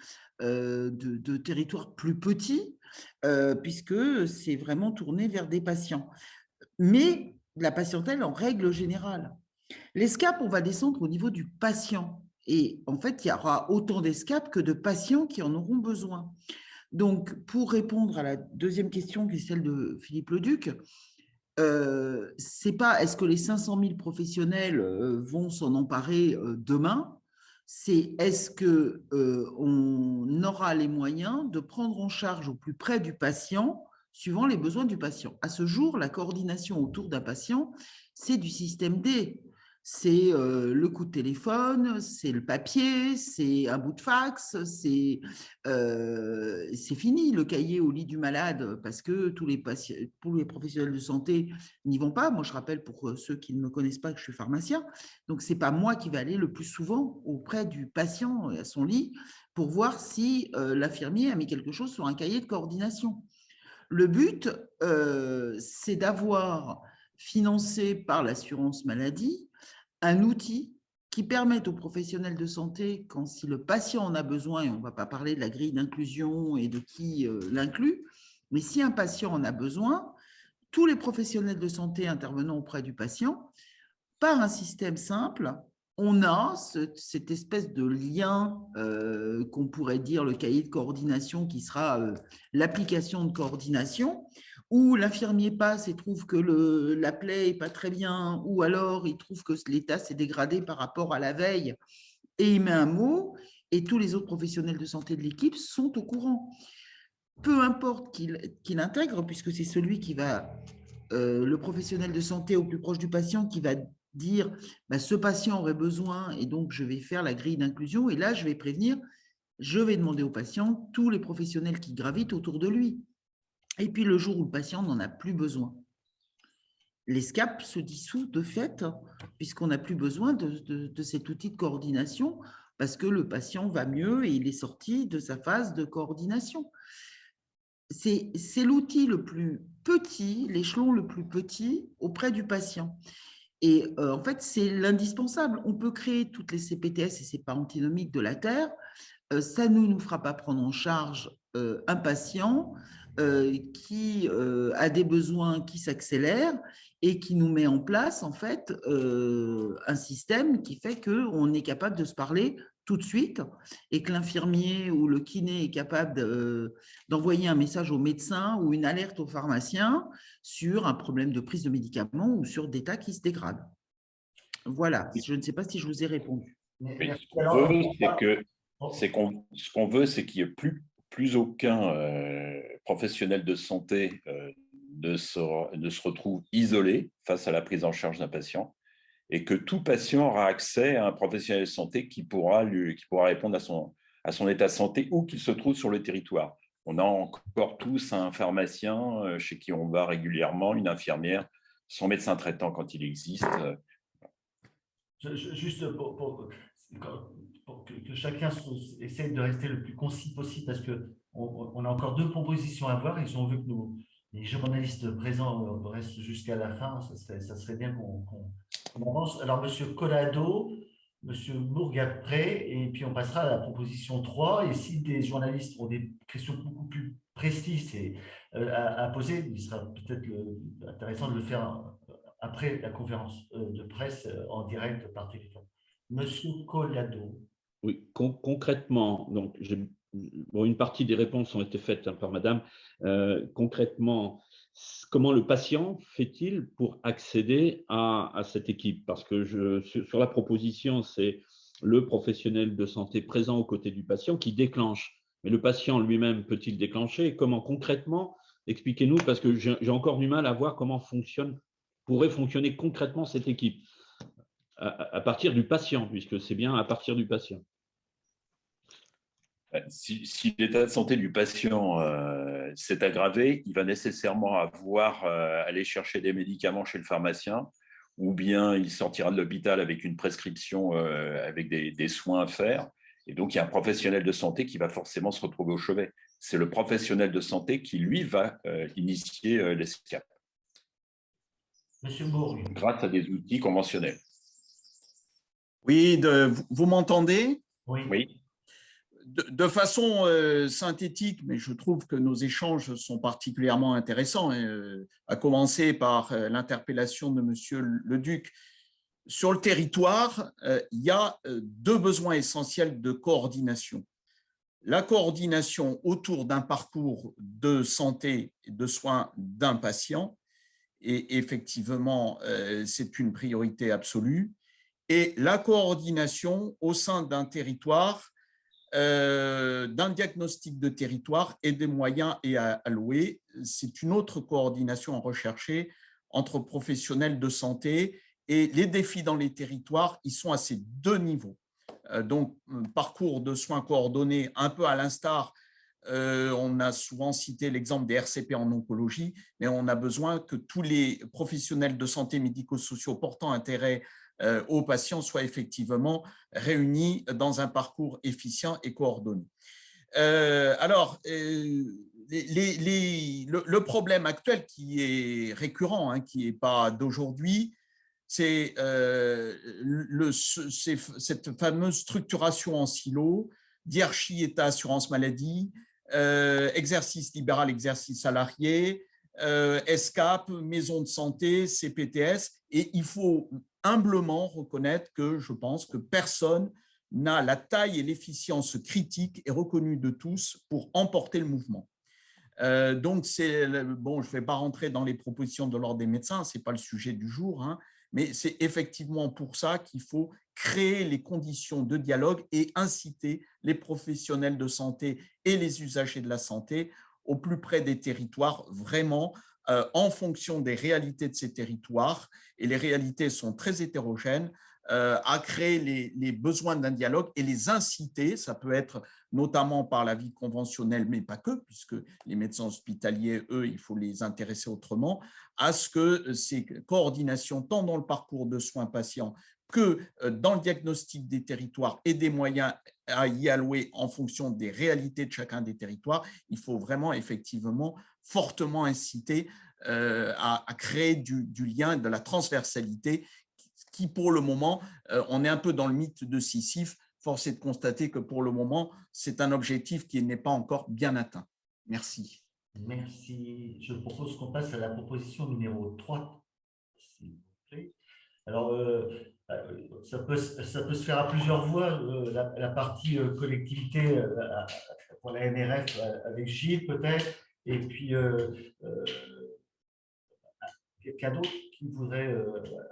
territoires plus petits, puisque c'est vraiment tourné vers des patients. mais la patientèle en règle générale. L'ESCAP, on va descendre au niveau du patient. Et en fait, il y aura autant d'ESCAP que de patients qui en auront besoin. Donc, pour répondre à la deuxième question, qui est celle de Philippe Leduc, c'est pas est-ce que les 500 000 professionnels vont s'en emparer demain, c'est est-ce qu'on aura les moyens de prendre en charge au plus près du patient, suivant les besoins du patient. À ce jour, la coordination autour d'un patient, c'est du système D. C'est le coup de téléphone, c'est le papier, c'est un bout de fax, c'est fini le cahier au lit du malade parce que tous les professionnels de santé n'y vont pas. Moi, je rappelle pour ceux qui ne me connaissent pas que je suis pharmacien. Donc, ce n'est pas moi qui vais aller le plus souvent auprès du patient à son lit pour voir si l'infirmier a mis quelque chose sur un cahier de coordination. Le but, c'est d'avoir financé par l'assurance maladie un outil qui permette aux professionnels de santé, quand si le patient en a besoin, et on ne va pas parler de la grille d'inclusion et de qui l'inclut, mais si un patient en a besoin, tous les professionnels de santé intervenant auprès du patient, par un système simple, on a cette espèce de lien qu'on pourrait dire le cahier de coordination qui sera l'application de coordination, où l'infirmier passe et trouve que la plaie n'est pas très bien, ou alors il trouve que l'état s'est dégradé par rapport à la veille, et il met un mot, et tous les autres professionnels de santé de l'équipe sont au courant. Peu importe qu'il intègre, puisque c'est celui qui va, le professionnel de santé au plus proche du patient, qui va dire ce patient aurait besoin, et donc je vais faire la grille d'inclusion, et là je vais prévenir, je vais demander au patient tous les professionnels qui gravitent autour de lui. Et puis, le jour où le patient n'en a plus besoin, l'ESCAP se dissout de fait, puisqu'on n'a plus besoin de cet outil de coordination, parce que le patient va mieux et il est sorti de sa phase de coordination. C'est l'outil le plus petit, l'échelon le plus petit auprès du patient. Et en fait, c'est l'indispensable. On peut créer toutes les CPTS, et ce n'est pas antinomique de la Terre. Ça ne nous fera pas prendre en charge un patient qui a des besoins qui s'accélèrent et qui nous met en place en fait un système qui fait qu'on est capable de se parler tout de suite et que l'infirmier ou le kiné est capable d'envoyer un message au médecin ou une alerte au pharmacien sur un problème de prise de médicaments ou sur d'état qui se dégrade. Voilà, je ne sais pas si je vous ai répondu. Mais ce qu'on veut, c'est qu'il n'y ait plus aucun professionnel de santé ne se retrouve isolé face à la prise en charge d'un patient, et que tout patient aura accès à un professionnel de santé qui pourra répondre à son état de santé où qu'il se trouve sur le territoire. On a encore tous un pharmacien chez qui on va régulièrement, une infirmière, son médecin traitant quand il existe. Juste pour que chacun essaie de rester le plus concis possible, parce qu'on a encore 2 propositions à voir, et si on veut que les journalistes présents restent jusqu'à la fin, ça serait bien qu'on avance. Alors, M. Collado, M. Bourg-Après, et puis on passera à la proposition 3, et si des journalistes ont des questions beaucoup plus précises à poser, il sera peut-être intéressant de le faire après la conférence de presse en direct par téléphone. Monsieur Collado. Oui, concrètement, donc une partie des réponses ont été faites par madame. Concrètement, comment le patient fait-il pour accéder à cette équipe? Parce que sur la proposition, c'est le professionnel de santé présent aux côtés du patient qui déclenche. Mais le patient lui-même peut-il déclencher? Comment concrètement? Expliquez-nous, parce que j'ai encore du mal à voir comment pourrait fonctionner concrètement cette équipe à partir du patient, puisque c'est bien à partir du patient. Si l'état de santé du patient s'est aggravé, il va nécessairement aller chercher des médicaments chez le pharmacien, ou bien il sortira de l'hôpital avec une prescription avec des soins à faire. Et donc, il y a un professionnel de santé qui va forcément se retrouver au chevet. C'est le professionnel de santé qui, lui, va initier l'ESCAP. Monsieur Bourg. Grâce à des outils conventionnels. Oui, vous m'entendez? Oui. Oui. de façon synthétique, mais je trouve que nos échanges sont particulièrement intéressants, à commencer par l'interpellation de Monsieur Leduc. Sur le territoire, il y a deux besoins essentiels de coordination. La coordination autour d'un parcours de santé et de soins d'un patient, et effectivement, c'est une priorité absolue, et la coordination au sein d'un territoire, d'un diagnostic de territoire et des moyens alloués. C'est une autre coordination à rechercher entre professionnels de santé, et les défis dans les territoires, ils sont à ces deux niveaux. Donc, parcours de soins coordonnés, un peu à l'instar, on a souvent cité l'exemple des RCP en oncologie, mais on a besoin que tous les professionnels de santé médico-sociaux portant intérêt aux patients soient effectivement réunis dans un parcours efficient et coordonné. Le problème actuel qui est récurrent, hein, qui n'est pas d'aujourd'hui, c'est cette fameuse structuration en silo, hiérarchie État assurance maladie, exercice libéral, exercice salarié, ESCAP, maison de santé, CPTS, et il faut humblement reconnaître que je pense que personne n'a la taille et l'efficience critique et reconnue de tous pour emporter le mouvement. Donc, bon, je ne vais pas rentrer dans les propositions de l'Ordre des médecins, ce n'est pas le sujet du jour, hein, mais c'est effectivement pour ça qu'il faut créer les conditions de dialogue et inciter les professionnels de santé et les usagers de la santé au plus près des territoires, vraiment en fonction des réalités de ces territoires, et les réalités sont très hétérogènes, à créer les besoins d'un dialogue et les inciter. Ça peut être notamment par la vie conventionnelle, mais pas que, puisque les médecins hospitaliers, eux, il faut les intéresser autrement, à ce que ces coordinations, tant dans le parcours de soins patients que dans le diagnostic des territoires et des moyens à y allouer en fonction des réalités de chacun des territoires, il faut vraiment effectivement fortement inciter à créer du lien, de la transversalité, qui pour le moment, on est un peu dans le mythe de Sisyphe. Force est de constater que pour le moment, c'est un objectif qui n'est pas encore bien atteint. Merci. Merci. Je propose qu'on passe à la proposition numéro 3, s'il vous plaît. Alors, ça peut se faire à plusieurs voies. La partie collectivité pour la NRF avec Gilles peut-être, et puis quelqu'un d'autre qui voudrait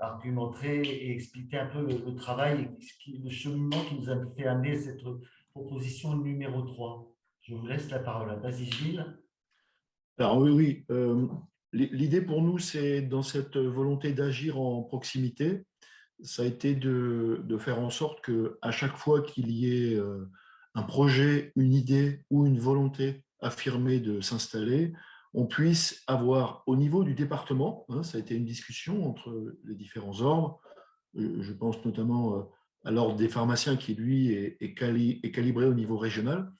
argumenter et expliquer un peu le travail, le cheminement qui nous a fait amener cette proposition numéro 3. Je vous laisse la parole. Vas-y, Gilles. Alors oui. L'idée pour nous, c'est dans cette volonté d'agir en proximité, ça a été de faire en sorte qu'à chaque fois qu'il y ait un projet, une idée ou une volonté affirmée de s'installer, on puisse avoir au niveau du département, hein, ça a été une discussion entre les différents ordres, je pense notamment à l'ordre des pharmaciens qui, lui, est calibré au niveau régional,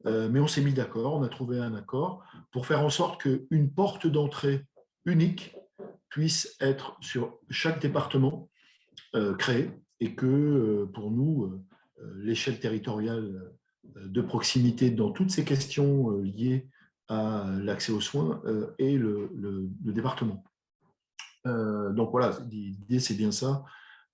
mais on s'est mis d'accord, on a trouvé un accord pour faire en sorte qu'une porte d'entrée unique puisse être sur chaque département créée, et que pour nous, l'échelle territoriale de proximité dans toutes ces questions liées à l'accès aux soins et le département. Donc voilà, l'idée c'est bien ça,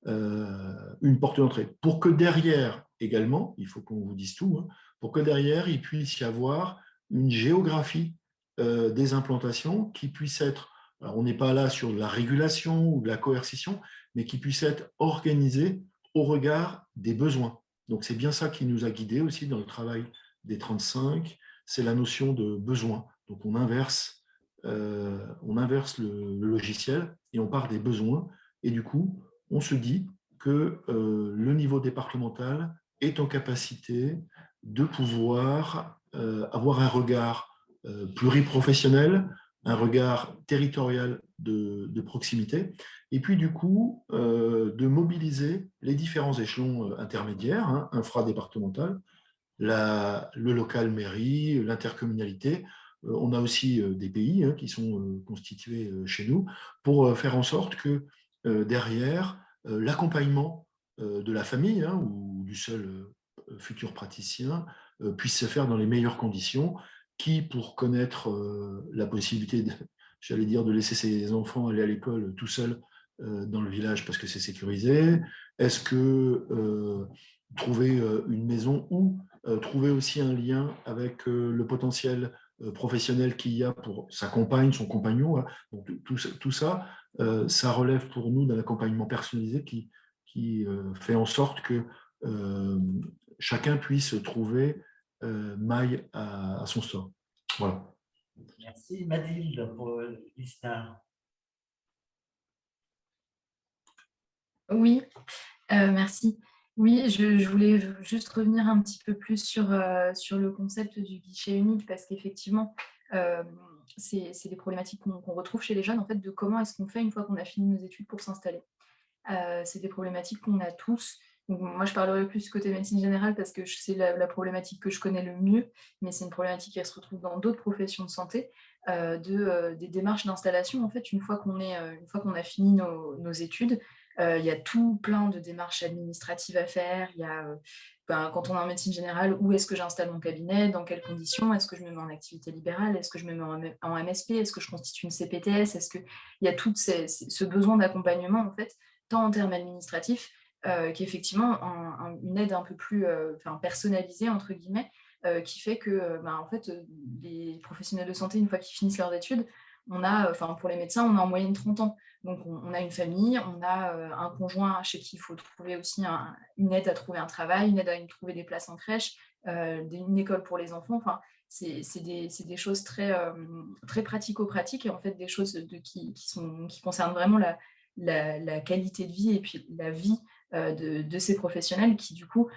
une porte d'entrée. Pour que derrière également, il faut qu'on vous dise tout, hein, pour que derrière il puisse y avoir une géographie des implantations qui puisse être, alors on n'est pas là sur de la régulation ou de la coercition, mais qui puisse être organisée au regard des besoins. Donc c'est bien ça qui nous a guidés aussi dans le travail des 35, c'est la notion de besoin. Donc on inverse le logiciel et on part des besoins. Et du coup, on se dit que le niveau départemental est en capacité de pouvoir avoir un regard pluriprofessionnel, un regard territorial de proximité, et puis du coup, de mobiliser les différents échelons intermédiaires, hein, infradépartemental, le local mairie, l'intercommunalité. On a aussi des pays qui sont constitués chez nous pour faire en sorte que derrière, l'accompagnement de la famille ou du seul futur praticien puisse se faire dans les meilleures conditions. Qui, pour connaître la possibilité, j'allais dire, de laisser ses enfants aller à l'école tout seuls dans le village parce que c'est sécurisé? Est-ce que trouver une maison ou trouver aussi un lien avec le potentiel professionnel qu'il y a pour sa compagne, son compagnon, hein. Donc, tout ça, ça relève pour nous d'un accompagnement personnalisé qui fait en sorte que chacun puisse trouver maille à son sort. Voilà. Merci Mathilde pour l'histoire. Oui, merci. Oui, je voulais juste revenir un petit peu plus sur le concept du guichet unique, parce qu'effectivement, c'est des problématiques qu'on retrouve chez les jeunes, en fait, de comment est-ce qu'on fait une fois qu'on a fini nos études pour s'installer. C'est des problématiques qu'on a tous. Donc, moi, je parlerai plus côté médecine générale parce que c'est la problématique que je connais le mieux, mais c'est une problématique qui se retrouve dans d'autres professions de santé, des démarches d'installation. En fait, une fois qu'on a fini nos études, il y a tout plein de démarches administratives à faire. Il y a, quand on est en médecine générale, où est-ce que j'installe mon cabinet, dans quelles conditions, est-ce que je me mets en activité libérale, est-ce que je me mets en MSP, est-ce que je constitue une CPTS, est-ce qu'il y a tout ce besoin d'accompagnement, en fait, tant en termes administratifs qu'effectivement une aide un peu plus personnalisée, entre guillemets, qui fait que en fait, les professionnels de santé, une fois qu'ils finissent leurs études, pour les médecins, on a en moyenne 30 ans. Donc, on a une famille, on a un conjoint chez qui il faut trouver aussi une aide à trouver un travail, une aide à trouver des places en crèche, une école pour les enfants. Enfin, c'est des choses très, très pratico-pratiques et en fait des choses qui concernent vraiment la qualité de vie et puis la vie de ces professionnels qui du coup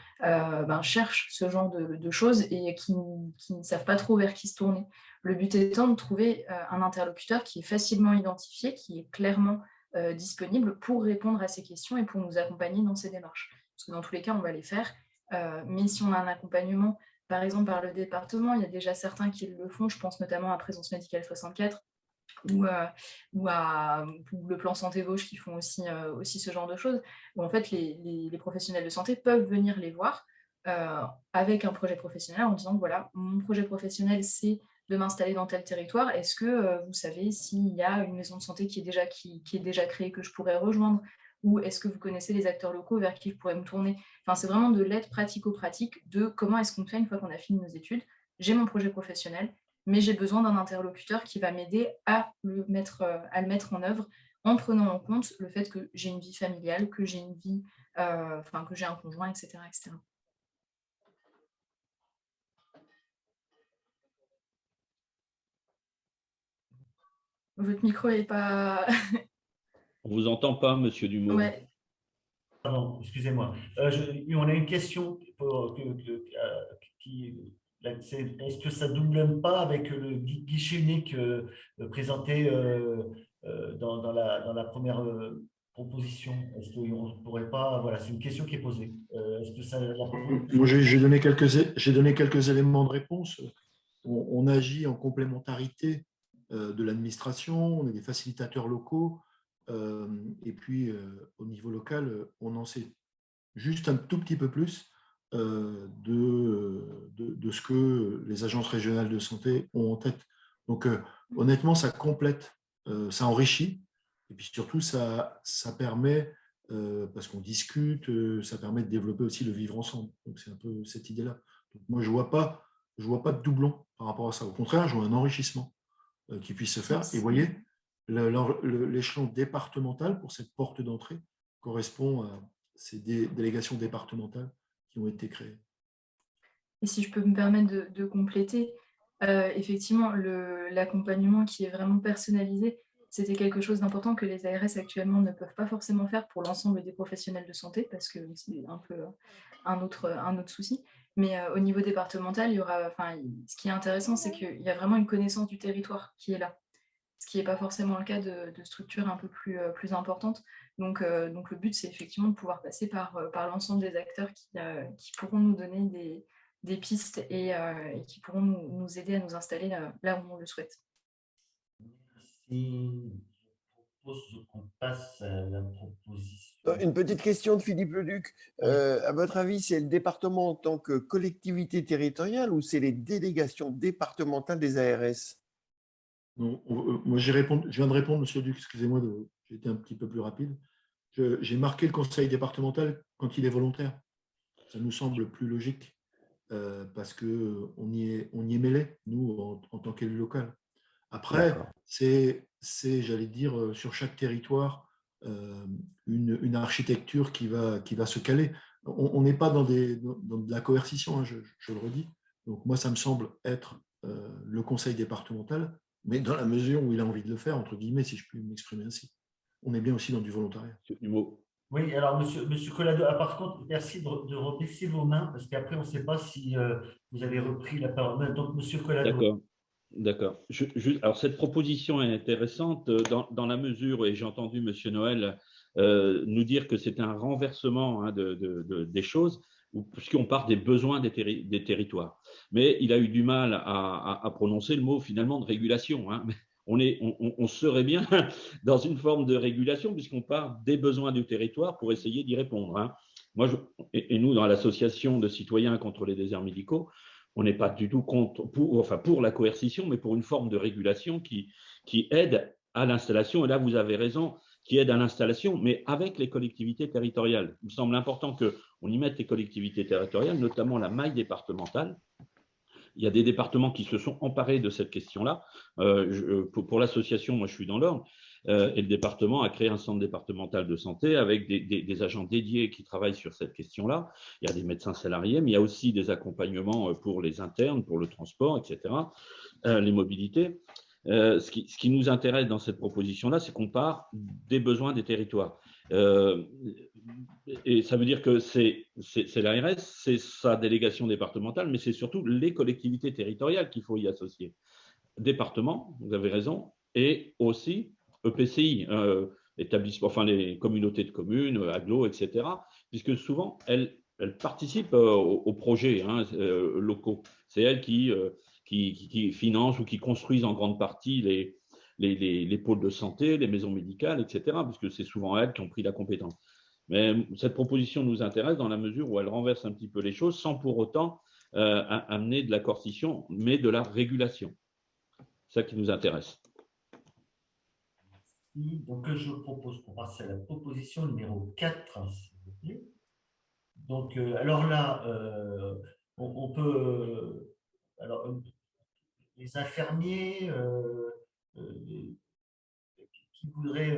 cherchent ce genre de choses et qui ne savent pas trop vers qui se tourner. Le but étant de trouver un interlocuteur qui est facilement identifié, qui est clairement disponible pour répondre à ces questions et pour nous accompagner dans ces démarches. Parce que dans tous les cas, on va les faire. Mais si on a un accompagnement, par exemple par le département, il y a déjà certains qui le font, je pense notamment à Présence Médicale 64, ou le plan santé gauche qui font aussi ce genre de choses, où en fait les professionnels de santé peuvent venir les voir avec un projet professionnel en disant voilà, mon projet professionnel c'est de m'installer dans tel territoire, est-ce que vous savez s'il y a une maison de santé qui est déjà créée que je pourrais rejoindre, ou est-ce que vous connaissez les acteurs locaux vers qui je pourrais me tourner? Enfin, c'est vraiment de l'aide pratico-pratique de comment est-ce qu'on fait une fois qu'on a fini nos études. J'ai mon projet professionnel, mais j'ai besoin d'un interlocuteur qui va m'aider à le mettre en œuvre en prenant en compte le fait que j'ai une vie familiale, que j'ai une vie, que j'ai un conjoint, etc., etc. Votre micro n'est pas... On ne vous entend pas, Monsieur Dumont. Ouais. Pardon, excusez-moi. On a une question est-ce que ça ne double pas avec le guichet unique présenté dans la première proposition? Est-ce qu'on ne pourrait pas... Voilà, c'est une question qui est posée. Est-ce que ça... Moi, j'ai donné quelques éléments de réponse. On agit en complémentarité de l'administration, on est des facilitateurs locaux, et puis au niveau local, on en sait juste un tout petit peu plus de ce que les agences régionales de santé ont en tête. Donc, honnêtement, ça complète, ça enrichit, et puis surtout, ça permet, parce qu'on discute, ça permet de développer aussi le vivre ensemble. Donc, c'est un peu cette idée-là. Donc, moi, je vois pas de doublon par rapport à ça. Au contraire, je vois un enrichissement qui puisse se faire. Et vous voyez, l'échelon départemental pour cette porte d'entrée correspond à ces délégations départementales qui ont été créées. Et si je peux me permettre de compléter, effectivement, l'accompagnement qui est vraiment personnalisé, c'était quelque chose d'important que les ARS actuellement ne peuvent pas forcément faire pour l'ensemble des professionnels de santé, parce que c'est un peu un autre souci. Mais au niveau départemental, ce qui est intéressant, c'est qu'il y a vraiment une connaissance du territoire qui est là, ce qui n'est pas forcément le cas de structures un peu plus importantes. Donc le but, c'est effectivement de pouvoir passer par l'ensemble des acteurs qui pourront nous donner des pistes et qui pourront nous aider à nous installer là où on le souhaite. Merci. Je propose qu'on passe à la proposition. Une petite question de Philippe Leduc. À votre avis, c'est le département en tant que collectivité territoriale ou c'est les délégations départementales des ARS? Non, moi, je viens de répondre, monsieur Duc, excusez-moi, j'ai été un petit peu plus rapide. J'ai marqué le conseil départemental quand il est volontaire. Ça nous semble plus logique parce qu'on y est mêlé, nous, en tant qu'élu local. Après, c'est, j'allais dire, sur chaque territoire, une architecture qui va se caler. On n'est pas dans de la coercition, hein, je le redis. Donc moi, ça me semble être le conseil départemental, mais dans la mesure où il a envie de le faire, entre guillemets, si je puis m'exprimer ainsi. On est bien aussi dans du volontariat. Oui, alors monsieur Collado, par contre, merci de rebaisser vos mains, parce qu'après, on ne sait pas si vous avez repris la parole. Donc, monsieur Collado. D'accord. D'accord. Alors, cette proposition est intéressante dans la mesure, et j'ai entendu M. Noël nous dire que c'est un renversement hein, des choses, puisqu'on part des besoins des territoires. Mais il a eu du mal à prononcer le mot finalement de régulation. Hein. On serait bien dans une forme de régulation, puisqu'on part des besoins du territoire pour essayer d'y répondre. Hein. Moi, et nous, dans l'association de citoyens contre les déserts médicaux, on n'est pas du tout pour la coercition, mais pour une forme de régulation qui aide à l'installation. Et là, vous avez raison, qui aide à l'installation, mais avec les collectivités territoriales. Il me semble important qu'on y mette les collectivités territoriales, notamment la maille départementale. Il y a des départements qui se sont emparés de cette question-là. Pour l'association, moi, je suis dans l'ordre. Et le département a créé un centre départemental de santé avec des agents dédiés qui travaillent sur cette question-là. Il y a des médecins salariés, mais il y a aussi des accompagnements pour les internes, pour le transport, etc., les mobilités. Ce qui nous intéresse dans cette proposition-là, c'est qu'on part des besoins des territoires. Et ça veut dire que c'est l'ARS, c'est sa délégation départementale, mais c'est surtout les collectivités territoriales qu'il faut y associer. Département, vous avez raison, et aussi EPCI, enfin les communautés de communes, agglo, etc., puisque souvent, elles participent aux projets hein, locaux. C'est elles qui financent ou qui construisent en grande partie les pôles de santé, les maisons médicales, etc., puisque c'est souvent elles qui ont pris la compétence. Mais cette proposition nous intéresse dans la mesure où elle renverse un petit peu les choses sans pour autant amener de la coercition, mais de la régulation. C'est ça qui nous intéresse. Donc, je propose qu'on passe à la proposition numéro 4, s'il vous plaît. Donc, alors là, on peut… alors, les infirmiers qui voudraient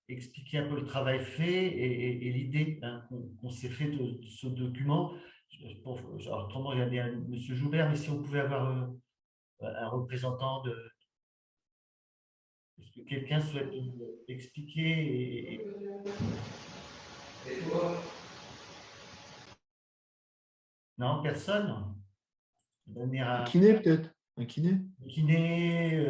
expliquer un peu le travail fait et l'idée hein, qu'on s'est fait de ce document. Autrement, il y a bien M. Joubert, mais si on pouvait avoir un représentant de… Est-ce que quelqu'un souhaite expliquer Non, personne. Un kiné peut-être. Un kiné. Un kiné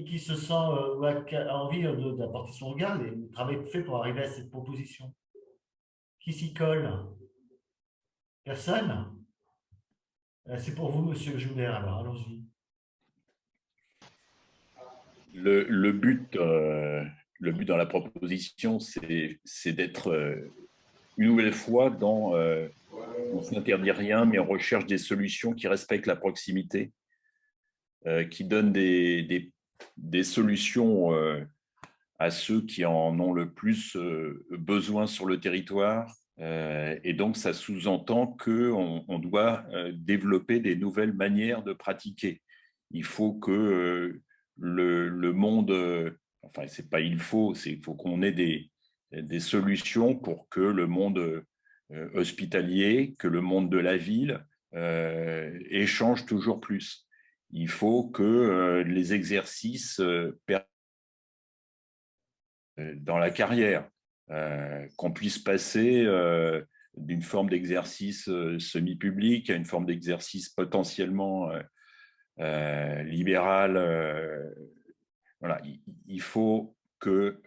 qui se sent ou a envie d'apporter son regard, le travail fait pour arriver à cette proposition. Qui s'y colle? Personne? C'est pour vous, monsieur Joubert, alors allons-y. Le but dans la proposition, c'est d'être une nouvelle fois dans on ne s'interdit rien, mais on recherche des solutions qui respectent la proximité, qui donnent des solutions à ceux qui en ont le plus besoin sur le territoire. Et donc, ça sous-entend qu'on doit développer des nouvelles manières de pratiquer. Il faut que le monde, enfin, c'est pas il faut qu'on ait des solutions pour que le monde hospitalier, que le monde de la ville échange toujours plus. Il faut que les exercices dans la carrière, qu'on puisse passer d'une forme d'exercice semi-public à une forme d'exercice potentiellement libéral. Voilà. Il faut que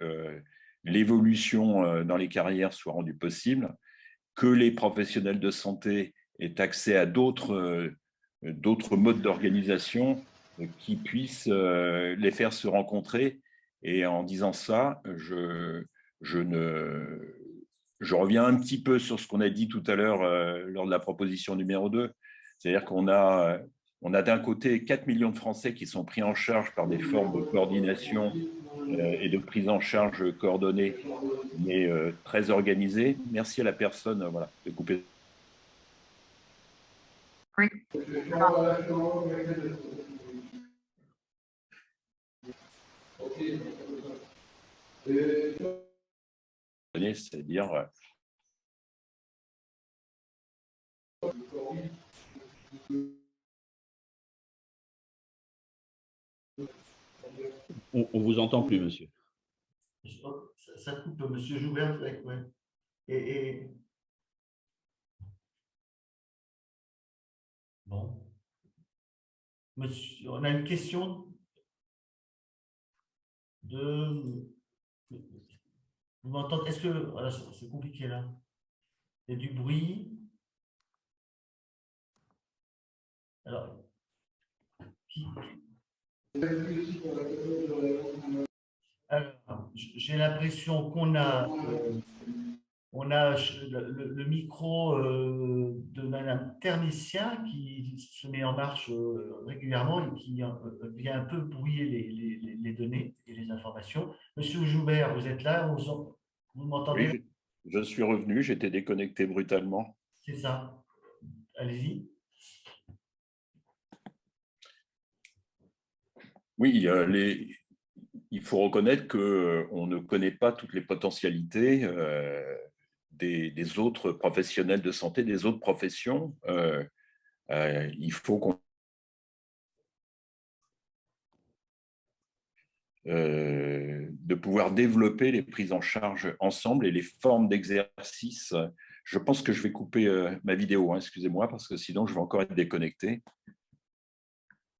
l'évolution dans les carrières soit rendue possible, que les professionnels de santé aient accès à d'autres modes d'organisation qui puisse les faire se rencontrer. Et en disant ça, je reviens un petit peu sur ce qu'on a dit tout à l'heure lors de la proposition numéro 2. C'est-à-dire qu'on a d'un côté 4 millions de Français qui sont pris en charge par des formes de coordination et de prise en charge coordonnée, mais très organisée. Merci à la personne voilà, de couper. C'est-à-dire on vous entend plus, monsieur. Ça coupe, monsieur Joubert. Ouais. Et... Bon. Monsieur, on a une question de... Vous m'entendez? Est-ce que... Voilà, c'est compliqué là. Il y a du bruit. Alors... Alors, j'ai l'impression qu'on a... le micro de Madame Termicien qui se met en marche régulièrement et qui vient un peu brouiller les données et les informations. Monsieur Joubert, vous êtes là? Vous m'entendez? Oui, je suis revenu, j'étais déconnecté brutalement. C'est ça. Allez-y. Oui, il faut reconnaître qu'on ne connaît pas toutes les potentialités des autres professionnels de santé, des autres professions. Il faut qu'on de pouvoir développer les prises en charge ensemble et les formes d'exercice. Je pense que je vais couper ma vidéo, hein, excusez-moi, parce que sinon je vais encore être déconnecté.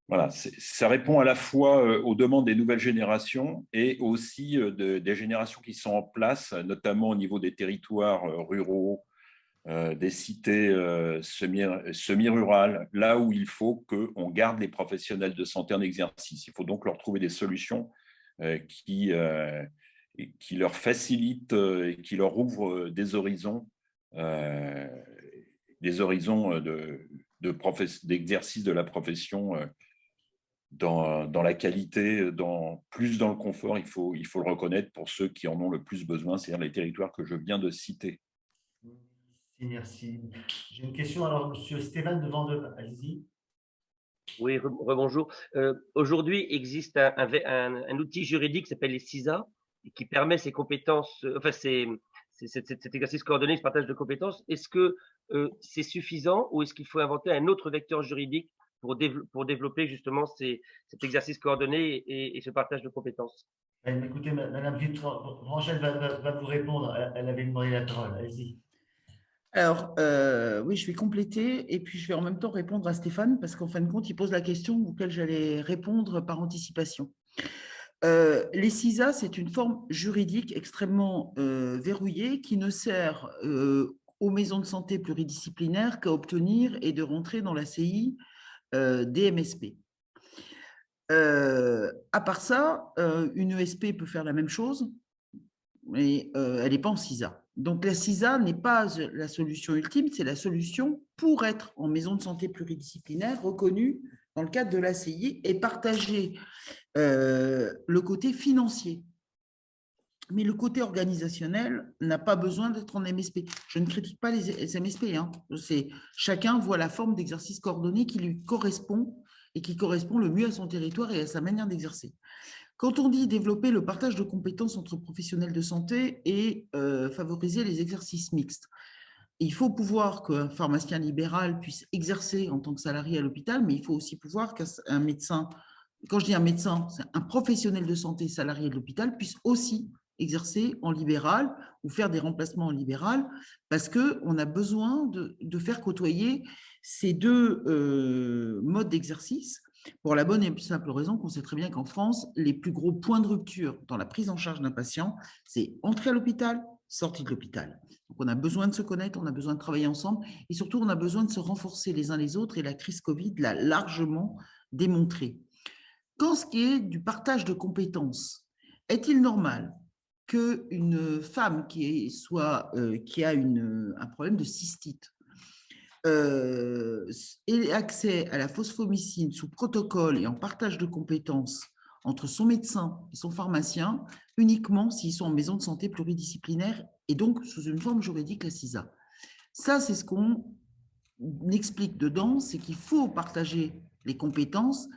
Voilà, ça répond à la fois aux demandes des nouvelles générations et aussi des générations qui sont en place, notamment au niveau des territoires ruraux, des cités semi-rurales, là où il faut qu'on garde les professionnels de santé en exercice. Il faut donc leur trouver des solutions qui leur facilitent et qui leur ouvrent des horizons d'exercice de la profession dans la qualité, plus dans le confort, il faut le reconnaître pour ceux qui en ont le plus besoin, c'est-à-dire les territoires que je viens de citer. Merci. J'ai une question, alors, monsieur Stéphane de Vendôme, allez-y. Oui, rebonjour. Aujourd'hui, existe un outil juridique qui s'appelle les CISA et qui permet ces compétences, enfin, cet exercice coordonné, ce partage de compétences. Est-ce que c'est suffisant ou est-ce qu'il faut inventer un autre vecteur juridique pour développer justement cet exercice coordonné et ce partage de compétences? Écoutez, Madame Vitrangel va vous répondre. Elle avait demandé la parole. Allez-y. Alors, oui, je vais compléter et puis je vais en même temps répondre à Stéphane parce qu'en fin de compte, il pose la question auquel j'allais répondre par anticipation. Les CISA, c'est une forme juridique extrêmement verrouillée qui ne sert aux maisons de santé pluridisciplinaires qu'à obtenir et de rentrer dans la CI des MSP. À part ça, une ESP peut faire la même chose, mais elle n'est pas en CISA. Donc, la CISA n'est pas la solution ultime, c'est la solution pour être en maison de santé pluridisciplinaire reconnue dans le cadre de l'ACI et partager le côté financier. Mais le côté organisationnel n'a pas besoin d'être en MSP. Je ne critique pas les MSP. Hein. Chacun voit la forme d'exercice coordonné qui lui correspond et qui correspond le mieux à son territoire et à sa manière d'exercer. Quand on dit développer le partage de compétences entre professionnels de santé et favoriser les exercices mixtes, il faut pouvoir qu'un pharmacien libéral puisse exercer en tant que salarié à l'hôpital, mais il faut aussi pouvoir qu'un médecin, quand je dis un médecin, c'est un professionnel de santé salarié de l'hôpital, puisse aussi exercer en libéral ou faire des remplacements en libéral, parce qu'on a besoin de faire côtoyer ces deux modes d'exercice, pour la bonne et simple raison qu'on sait très bien qu'en France, les plus gros points de rupture dans la prise en charge d'un patient, c'est entrée à l'hôpital, sortie de l'hôpital. Donc, on a besoin de se connaître, on a besoin de travailler ensemble et surtout, on a besoin de se renforcer les uns les autres et la crise Covid l'a largement démontré. Quand ce qui est du partage de compétences, est-il normal qu'une femme qui a un problème de cystite ait accès à la phosphomycine sous protocole et en partage de compétences entre son médecin et son pharmacien uniquement s'ils sont en maison de santé pluridisciplinaire et donc sous une forme juridique, la CISA? Ça, c'est ce qu'on explique dedans, c'est qu'il faut partager les compétences,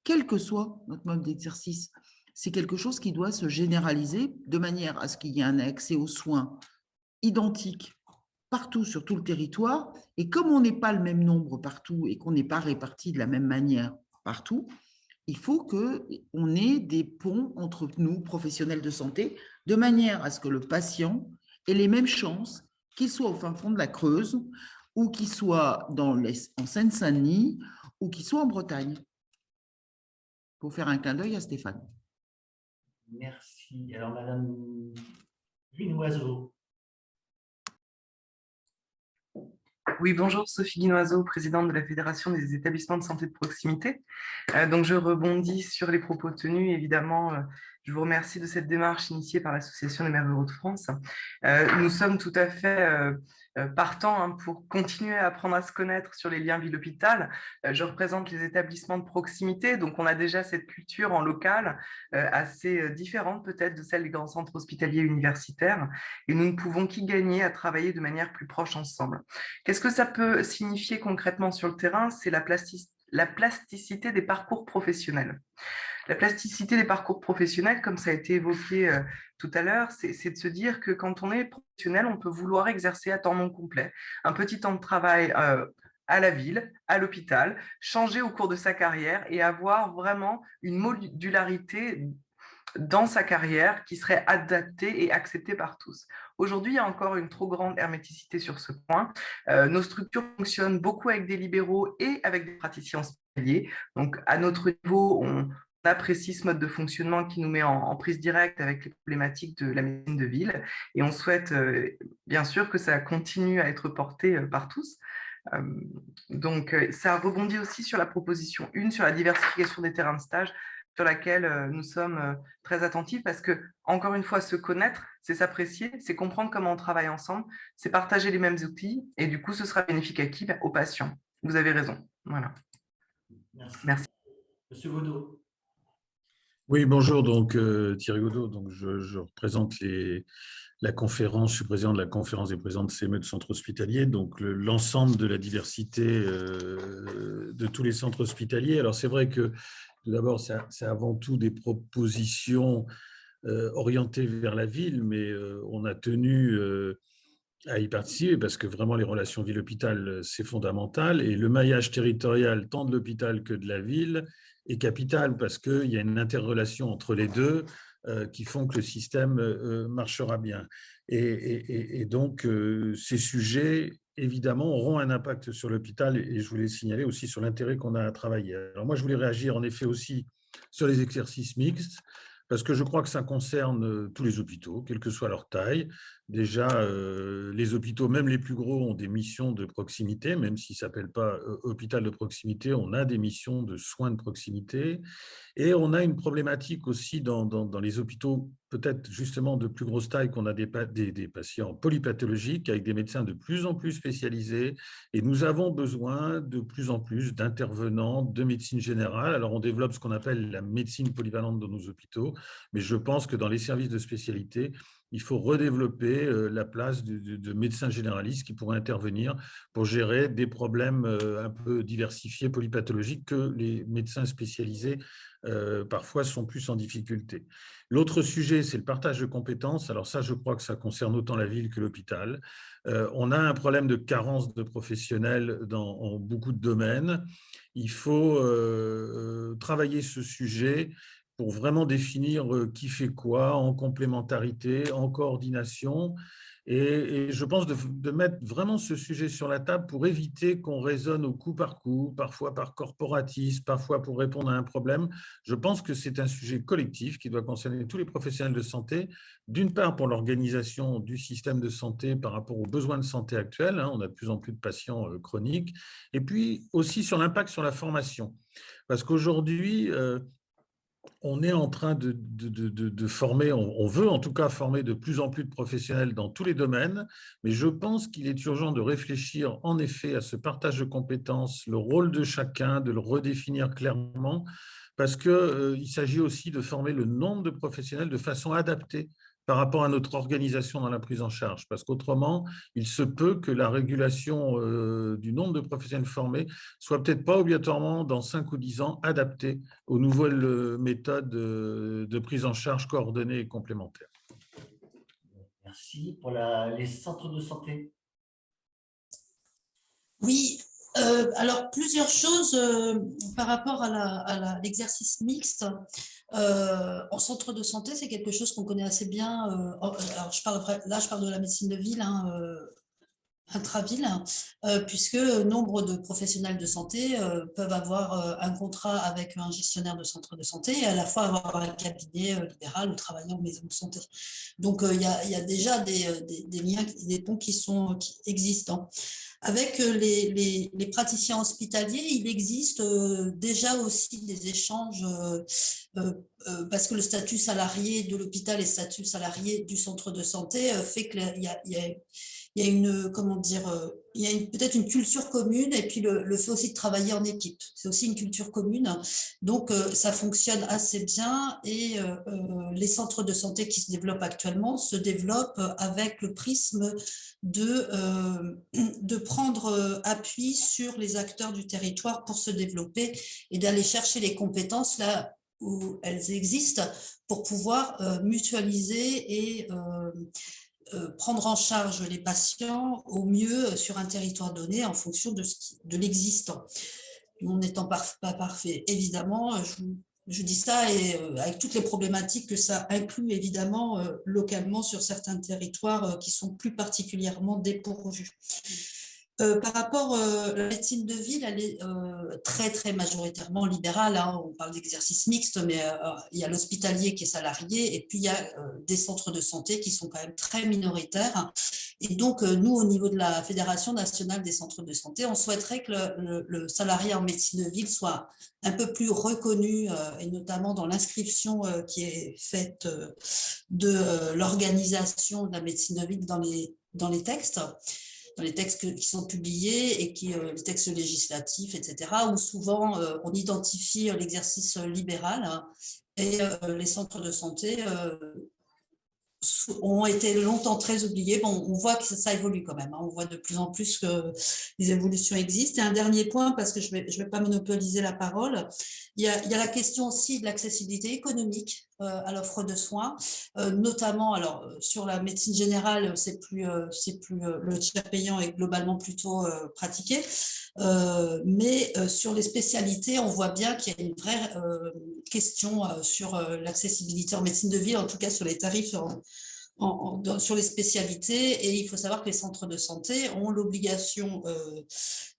quel que soit notre mode d'exercice. C'est quelque chose qui doit se généraliser de manière à ce qu'il y ait un accès aux soins identiques partout sur tout le territoire. Et comme on n'est pas le même nombre partout et qu'on n'est pas répartis de la même manière partout, il faut qu'on ait des ponts entre nous, professionnels de santé, de manière à ce que le patient ait les mêmes chances, qu'il soit au fin fond de la Creuse, ou qu'il soit en Seine-Saint-Denis, ou qu'il soit en Bretagne. Pour faire un clin d'œil à Stéphane. Merci. Alors, Madame Guinoiseau. Oui, bonjour, Sophie Guinoiseau, présidente de la Fédération des établissements de santé de proximité. Donc, je rebondis sur les propos tenus. Évidemment, je vous remercie de cette démarche initiée par l'Association des maires ruraux de France. Nous sommes tout à fait partants pour continuer à apprendre à se connaître sur les liens ville-hôpital. Je représente les établissements de proximité, donc on a déjà cette culture en local assez différente peut-être de celle des grands centres hospitaliers universitaires, et nous ne pouvons qu'y gagner à travailler de manière plus proche ensemble. Qu'est-ce que ça peut signifier concrètement sur le terrain? C'est la plasticité des parcours professionnels. La plasticité des parcours professionnels, comme ça a été évoqué tout à l'heure, c'est de se dire que quand on est professionnel, on peut vouloir exercer à temps non complet, un petit temps de travail à la ville, à l'hôpital, changer au cours de sa carrière et avoir vraiment une modularité dans sa carrière qui serait adaptée et acceptée par tous. Aujourd'hui, il y a encore une trop grande herméticité sur ce point. Nos structures fonctionnent beaucoup avec des libéraux et avec des praticiens hospitaliers. Donc, à notre niveau, on apprécie ce mode de fonctionnement qui nous met en prise directe avec les problématiques de la médecine de ville. Et on souhaite bien sûr que ça continue à être porté par tous. Donc, ça rebondit aussi sur la proposition 1, sur la diversification des terrains de stage, sur laquelle nous sommes très attentifs parce que, encore une fois, se connaître, c'est s'apprécier, c'est comprendre comment on travaille ensemble, c'est partager les mêmes outils et du coup, ce sera bénéfique à qui? Aux patients. Vous avez raison. Voilà. Merci. Monsieur Godot. Oui, bonjour, donc Thierry Godot, donc je représente la conférence, je suis président de la conférence des présidents de CME de centres hospitaliers, donc l'ensemble de la diversité de tous les centres hospitaliers. Alors c'est vrai que tout d'abord, c'est avant tout des propositions orientées vers la ville, mais on a tenu à y participer parce que vraiment les relations ville-hôpital, c'est fondamental. Et le maillage territorial, tant de l'hôpital que de la ville, est capital parce qu'il y a une interrelation entre les deux qui font que le système marchera bien. Et donc, ces sujets, évidemment, auront un impact sur l'hôpital et je voulais signaler aussi sur l'intérêt qu'on a à travailler. Alors moi, je voulais réagir en effet aussi sur les exercices mixtes parce que je crois que ça concerne tous les hôpitaux, quelle que soit leur taille. Déjà, les hôpitaux, même les plus gros, ont des missions de proximité, même s'ils ne s'appellent pas hôpital de proximité, on a des missions de soins de proximité. Et on a une problématique aussi dans les hôpitaux, peut-être justement de plus grosse taille, qu'on a des patients polypathologiques avec des médecins de plus en plus spécialisés. Et nous avons besoin de plus en plus d'intervenants de médecine générale. Alors, on développe ce qu'on appelle la médecine polyvalente dans nos hôpitaux, mais je pense que dans les services de spécialité, il faut redévelopper la place de médecins généralistes qui pourraient intervenir pour gérer des problèmes un peu diversifiés, polypathologiques, que les médecins spécialisés parfois sont plus en difficulté. L'autre sujet, c'est le partage de compétences. Alors ça, je crois que ça concerne autant la ville que l'hôpital. On a un problème de carence de professionnels en beaucoup de domaines. Il faut travailler ce sujet pour vraiment définir qui fait quoi, en complémentarité, en coordination. Et je pense de mettre vraiment ce sujet sur la table pour éviter qu'on raisonne au coup, parfois par corporatisme, parfois pour répondre à un problème. Je pense que c'est un sujet collectif qui doit concerner tous les professionnels de santé, d'une part pour l'organisation du système de santé par rapport aux besoins de santé actuels, on a de plus en plus de patients chroniques, et puis aussi sur l'impact sur la formation. Parce qu'aujourd'hui, on est en train de former, on veut en tout cas former de plus en plus de professionnels dans tous les domaines, mais je pense qu'il est urgent de réfléchir en effet à ce partage de compétences, le rôle de chacun, de le redéfinir clairement, parce qu'il s'agit aussi de former le nombre de professionnels de façon adaptée par rapport à notre organisation dans la prise en charge, parce qu'autrement, il se peut que la régulation du nombre de professionnels formés soit peut-être pas obligatoirement dans 5 ou 10 ans adaptée aux nouvelles méthodes de prise en charge coordonnée et complémentaire. Merci. Pour les centres de santé. Oui, alors plusieurs choses par rapport à l'exercice mixte. En centre de santé, c'est quelque chose qu'on connaît assez bien. Alors je parle de la médecine de ville, intraville, puisque nombre de professionnels de santé peuvent avoir un contrat avec un gestionnaire de centre de santé et à la fois avoir un cabinet libéral ou travailler en maison de santé. Donc, il y a déjà des liens, des ponts qui sont existants. Avec les praticiens hospitaliers, il existe déjà aussi des échanges parce que le statut salarié de l'hôpital et le statut salarié du centre de santé fait qu'il y a une, comment dire, il y a peut-être une culture commune et puis le fait aussi de travailler en équipe. C'est aussi une culture commune. Donc, ça fonctionne assez bien et les centres de santé qui se développent actuellement se développent avec le prisme de prendre appui sur les acteurs du territoire pour se développer et d'aller chercher les compétences là où elles existent pour pouvoir mutualiser et prendre en charge les patients au mieux sur un territoire donné en fonction de l'existant. Nous n'étant pas parfait, évidemment, je dis ça et avec toutes les problématiques que ça inclut évidemment localement sur certains territoires qui sont plus particulièrement dépourvus. Par rapport à la médecine de ville, elle est très, très majoritairement libérale. On parle d'exercice mixte, mais il y a l'hospitalier qui est salarié et puis il y a des centres de santé qui sont quand même très minoritaires. Et donc, nous, au niveau de la Fédération nationale des centres de santé, on souhaiterait que le salarié en médecine de ville soit un peu plus reconnu, et notamment dans l'inscription qui est faite de l'organisation de la médecine de ville dans les textes qui sont publiés et les textes législatifs, etc., où souvent on identifie l'exercice libéral et les centres de santé ont été longtemps très oubliés. Bon, on voit que ça évolue quand même. On voit de plus en plus que les évolutions existent. Et un dernier point, parce que je vais pas monopoliser la parole, il y a la question aussi de l'accessibilité économique à l'offre de soins, notamment alors sur la médecine générale, c'est plus le tiers payant est globalement plutôt pratiqué, mais sur les spécialités, on voit bien qu'il y a une vraie question sur l'accessibilité en médecine de ville, en tout cas sur les tarifs sur les spécialités, et il faut savoir que les centres de santé ont l'obligation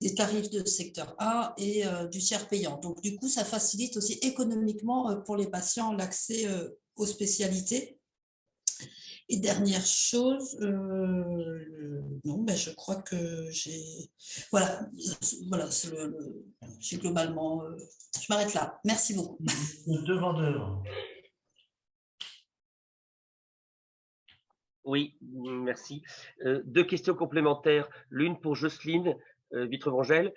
des tarifs de secteur 1 et du tiers payant. Donc, du coup, ça facilite aussi économiquement pour les patients l'accès aux spécialités. Et dernière chose, non, ben je crois que j'ai... Voilà, j'ai globalement... je m'arrête là. Merci beaucoup. Devant. Oui, merci. Deux questions complémentaires. L'une pour Jocelyne Vitrevangel.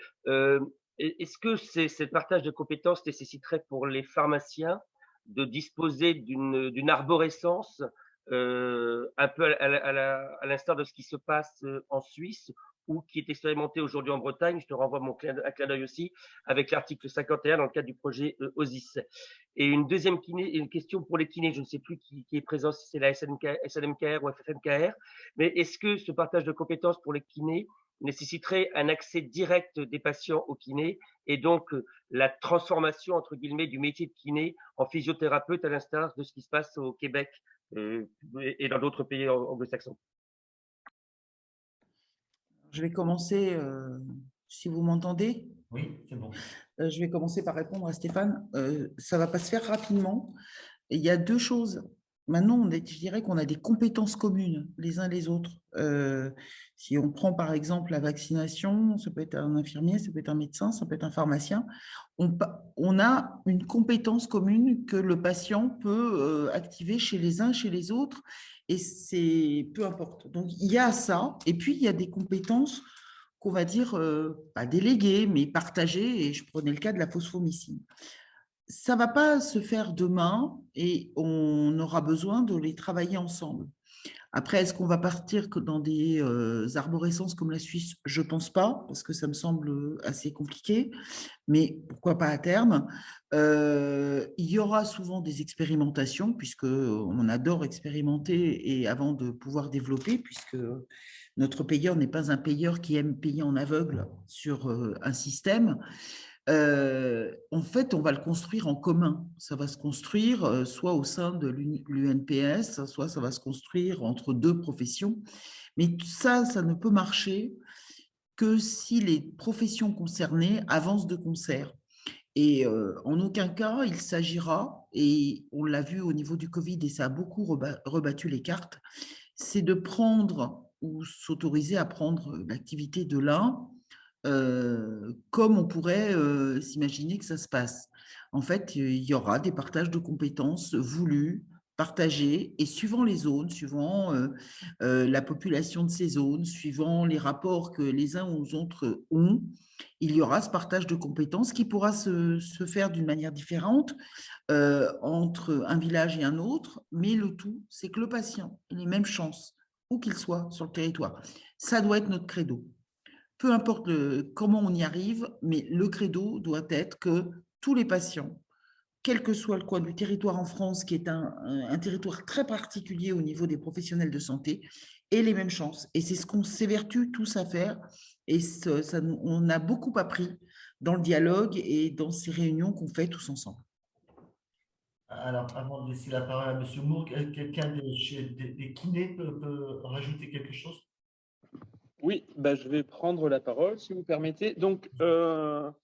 Est-ce que ce partage de compétences nécessiterait pour les pharmaciens de disposer d'une arborescence un peu à l'instar de ce qui se passe en Suisse ou qui est expérimenté aujourd'hui en Bretagne? Je te renvoie un clin d'œil aussi avec l'article 51 dans le cadre du projet OSIS. Et une deuxième une question pour les kinés, je ne sais plus qui est présent, si c'est la SNMKR ou FFMKR, mais est-ce que ce partage de compétences pour les kinés nécessiterait un accès direct des patients aux kinés et donc la transformation, entre guillemets, du métier de kiné en physiothérapeute à l'instar de ce qui se passe au Québec et dans d'autres pays anglo-saxons? Je vais commencer, si vous m'entendez. Oui, c'est bon. Je vais commencer par répondre à Stéphane. Ça ne va pas se faire rapidement. Il y a deux choses maintenant, je dirais qu'on a des compétences communes les uns les autres. Si on prend par exemple la vaccination, ça peut être un infirmier, ça peut être un médecin, ça peut être un pharmacien. On a une compétence commune que le patient peut activer chez les uns, chez les autres, et c'est peu importe. Donc il y a ça, et puis il y a des compétences qu'on va dire pas déléguées, mais partagées, et je prenais le cas de la phosphomycine. Ça ne va pas se faire demain et on aura besoin de les travailler ensemble. Après, est-ce qu'on va partir que dans des arborescences comme la Suisse? Je ne pense pas, parce que ça me semble assez compliqué, mais pourquoi pas à terme. Il y aura souvent des expérimentations, puisqu'on adore expérimenter et avant de pouvoir développer, puisque notre payeur n'est pas un payeur qui aime payer en aveugle sur un système. En fait, on va le construire en commun. Ça va se construire soit au sein de l'UNPS, soit ça va se construire entre deux professions. Mais ça ne peut marcher que si les professions concernées avancent de concert. Et en aucun cas, il s'agira, et on l'a vu au niveau du Covid, et ça a beaucoup rebattu les cartes, c'est de prendre ou s'autoriser à prendre l'activité de l'un comme on pourrait s'imaginer que ça se passe. En fait, il y aura des partages de compétences voulus, partagés, et suivant les zones, suivant la population de ces zones, suivant les rapports que les uns aux autres ont, il y aura ce partage de compétences qui pourra se faire d'une manière différente entre un village et un autre, mais le tout, c'est que le patient ait les mêmes chances, où qu'il soit sur le territoire. Ça doit être notre credo. Peu importe comment on y arrive, mais le credo doit être que tous les patients, quel que soit le coin du territoire en France, qui est un territoire très particulier au niveau des professionnels de santé, aient les mêmes chances. Et c'est ce qu'on s'évertue tous à faire. Et on a beaucoup appris dans le dialogue et dans ces réunions qu'on fait tous ensemble. Alors, avant de laisser la parole à M. Moore, quelqu'un des kinés peut rajouter quelque chose? Oui, je vais prendre la parole, si vous permettez. Donc, par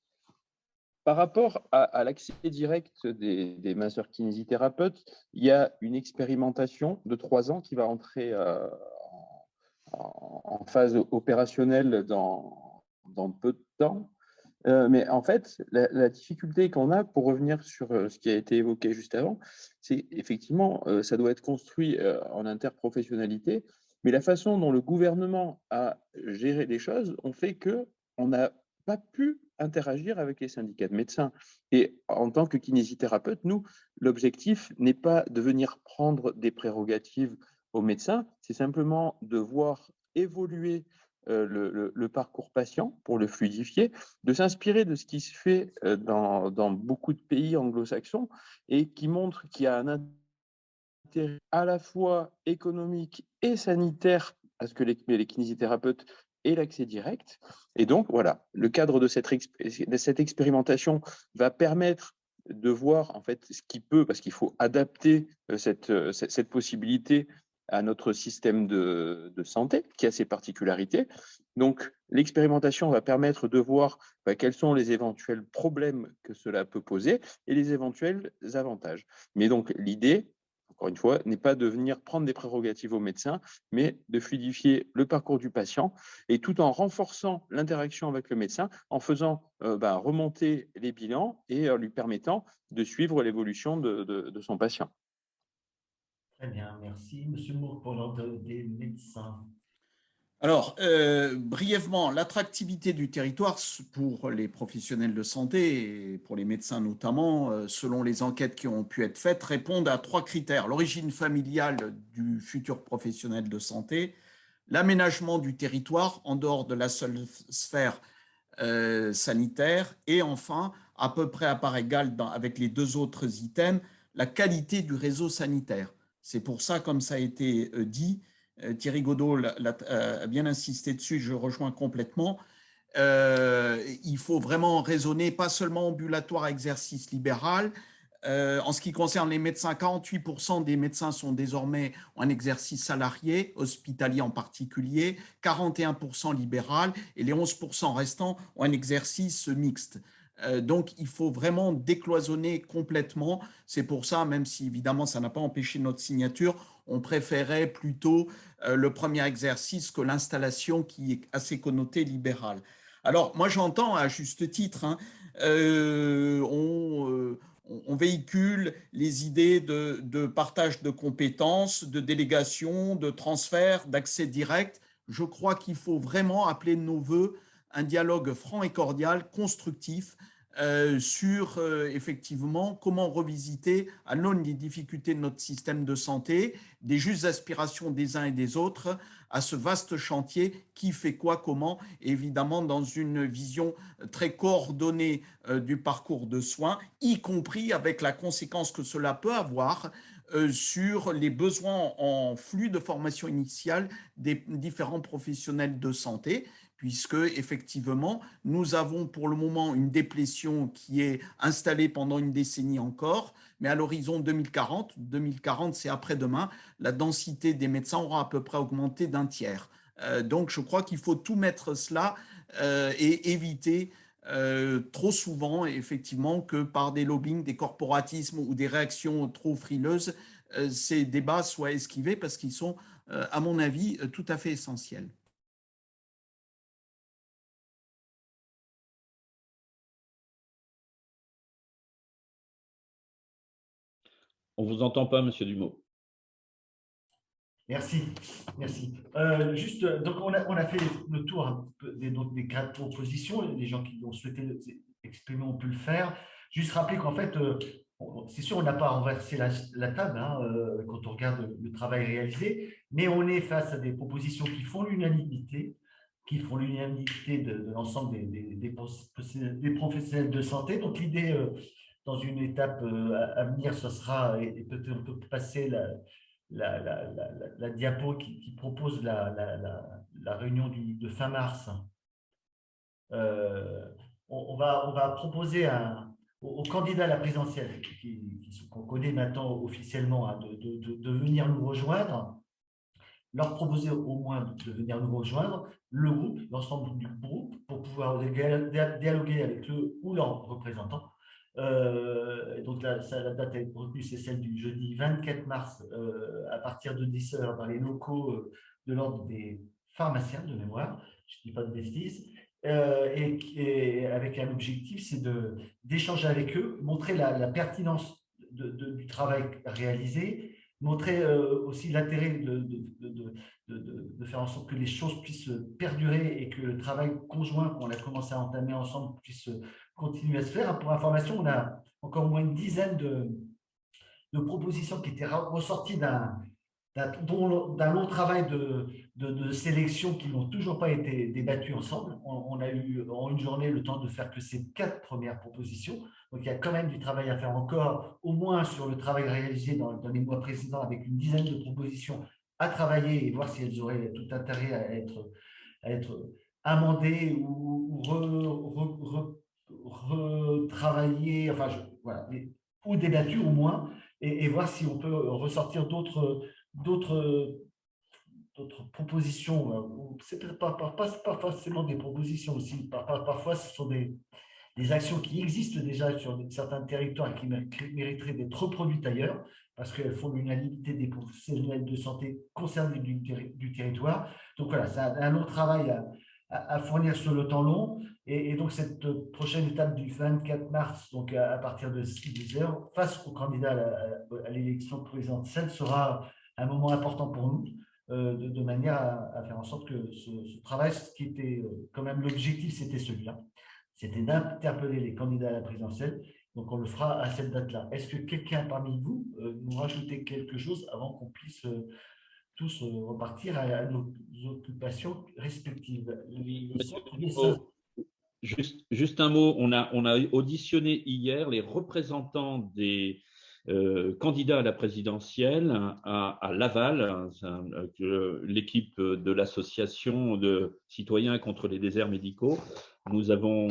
rapport à l'accès direct des masseurs kinésithérapeutes, il y a une expérimentation de 3 ans qui va entrer en phase opérationnelle dans peu de temps. Mais en fait, la difficulté qu'on a, pour revenir sur ce qui a été évoqué juste avant, c'est effectivement, ça doit être construit en interprofessionnalité, mais la façon dont le gouvernement a géré les choses ont fait qu'on n'a pas pu interagir avec les syndicats de médecins. Et en tant que kinésithérapeute, nous, l'objectif n'est pas de venir prendre des prérogatives aux médecins, c'est simplement de voir évoluer le parcours patient pour le fluidifier, de s'inspirer de ce qui se fait dans beaucoup de pays anglo-saxons et qui montre qu'il y a un intérêt à la fois économique et sanitaire à ce que les kinésithérapeutes aient l'accès direct. Et donc, voilà, le cadre de cette expérimentation va permettre de voir en fait ce qui peut, parce qu'il faut adapter cette possibilité à notre système de santé, qui a ses particularités. Donc, l'expérimentation va permettre de voir quels sont les éventuels problèmes que cela peut poser et les éventuels avantages. Mais donc, l'idée, encore une fois, n'est pas de venir prendre des prérogatives aux médecins, mais de fluidifier le parcours du patient et tout en renforçant l'interaction avec le médecin, en faisant remonter les bilans et lui permettant de suivre l'évolution de son patient. Très bien, merci. Monsieur Moore, pour l'ordre des médecins. Alors, brièvement, l'attractivité du territoire pour les professionnels de santé et pour les médecins notamment, selon les enquêtes qui ont pu être faites, répondent à 3 critères. L'origine familiale du futur professionnel de santé, l'aménagement du territoire en dehors de la seule sphère sanitaire et enfin, à peu près à part égale avec les 2 autres items, la qualité du réseau sanitaire. C'est pour ça, comme ça a été dit, Thierry Godot a bien insisté dessus, je rejoins complètement. Il faut vraiment raisonner, pas seulement ambulatoire, exercice libéral. En ce qui concerne les médecins, 48% des médecins sont désormais en exercice salarié, hospitalier en particulier, 41% libéral et les 11% restants ont un exercice mixte. Donc, il faut vraiment décloisonner complètement. C'est pour ça, même si évidemment ça n'a pas empêché notre signature, on préférait plutôt le premier exercice que l'installation qui est assez connotée libérale. Alors, moi j'entends à juste titre, hein, on véhicule les idées de partage de compétences, de délégation, de transfert, d'accès direct. Je crois qu'il faut vraiment appeler de nos voeux un dialogue franc et cordial, constructif, sur effectivement comment revisiter à l'aune des difficultés de notre système de santé, des justes aspirations des uns et des autres à ce vaste chantier qui fait quoi, comment, évidemment dans une vision très coordonnée du parcours de soins, y compris avec la conséquence que cela peut avoir sur les besoins en flux de formation initiale des différents professionnels de santé, puisque effectivement, nous avons pour le moment une déplétion qui est installée pendant une décennie encore, mais à l'horizon 2040, c'est après-demain, la densité des médecins aura à peu près augmenté d'un tiers. Donc, je crois qu'il faut tout mettre cela et éviter trop souvent, effectivement, que par des lobbying, des corporatismes ou des réactions trop frileuses, ces débats soient esquivés parce qu'ils sont, à mon avis, tout à fait essentiels. On ne vous entend pas, Monsieur Dumont. Merci, merci. Juste, donc on a fait le tour un peu des quatre propositions. Les gens qui ont souhaité exprimer ont pu le faire. Juste rappeler qu'en fait, c'est sûr, on n'a pas renversé la table hein, quand on regarde le travail réalisé, mais on est face à des propositions qui font l'unanimité, de l'ensemble des professionnels de santé. Donc l'idée, dans une étape à venir, ce sera, et peut-être on peut passer la diapo qui propose la réunion de fin mars. On va proposer aux candidats à la présidentielle, qu'on connaît maintenant officiellement, hein, de venir nous rejoindre, leur proposer au moins de venir nous rejoindre, le groupe, l'ensemble du groupe, pour pouvoir dialoguer avec eux ou leurs représentants. Donc la date retenue, c'est celle du jeudi 24 mars à partir de 10 h dans les locaux de l'ordre des pharmaciens de mémoire, je ne dis pas de bêtises, et avec un objectif, c'est d'échanger avec eux, montrer la pertinence du travail réalisé, montrer aussi l'intérêt de faire en sorte que les choses puissent perdurer et que le travail conjoint qu'on a commencé à entamer ensemble puisse continuer à se faire. Pour information, on a encore au moins une dizaine de propositions qui étaient ressorties d'un long travail de sélection qui n'ont toujours pas été débattues ensemble. On a eu en une journée le temps de faire que ces 4 premières propositions. Donc, il y a quand même du travail à faire encore, au moins sur le travail réalisé dans les mois précédents, avec une dizaine de propositions à travailler et voir si elles auraient tout intérêt à être amendées ou retravaillées, enfin, voilà, ou débattues au moins, et voir si on peut ressortir d'autres propositions. C'est pas forcément des propositions aussi. Parfois, ce sont des actions qui existent déjà sur certains territoires et qui mériteraient d'être reproduites ailleurs, parce qu'elles font l'unanimité des professionnels de santé concernés du territoire. Donc voilà, c'est un long travail à fournir sur le temps long. Et donc, cette prochaine étape du 24 mars, donc à partir de 10 h, face aux candidats à l'élection présidentielle, sera un moment important pour nous, de manière à faire en sorte que ce travail, ce qui était quand même l'objectif, c'était celui-là, c'était d'interpeller les candidats à la présidentielle. Donc, on le fera à cette date-là. Est-ce que quelqu'un parmi vous nous rajouter quelque chose avant qu'on puisse tous repartir à nos occupations respectives? Juste un mot, on a auditionné hier les représentants des candidats à la présidentielle à Laval, l'équipe de l'association de citoyens contre les déserts médicaux. Nous avions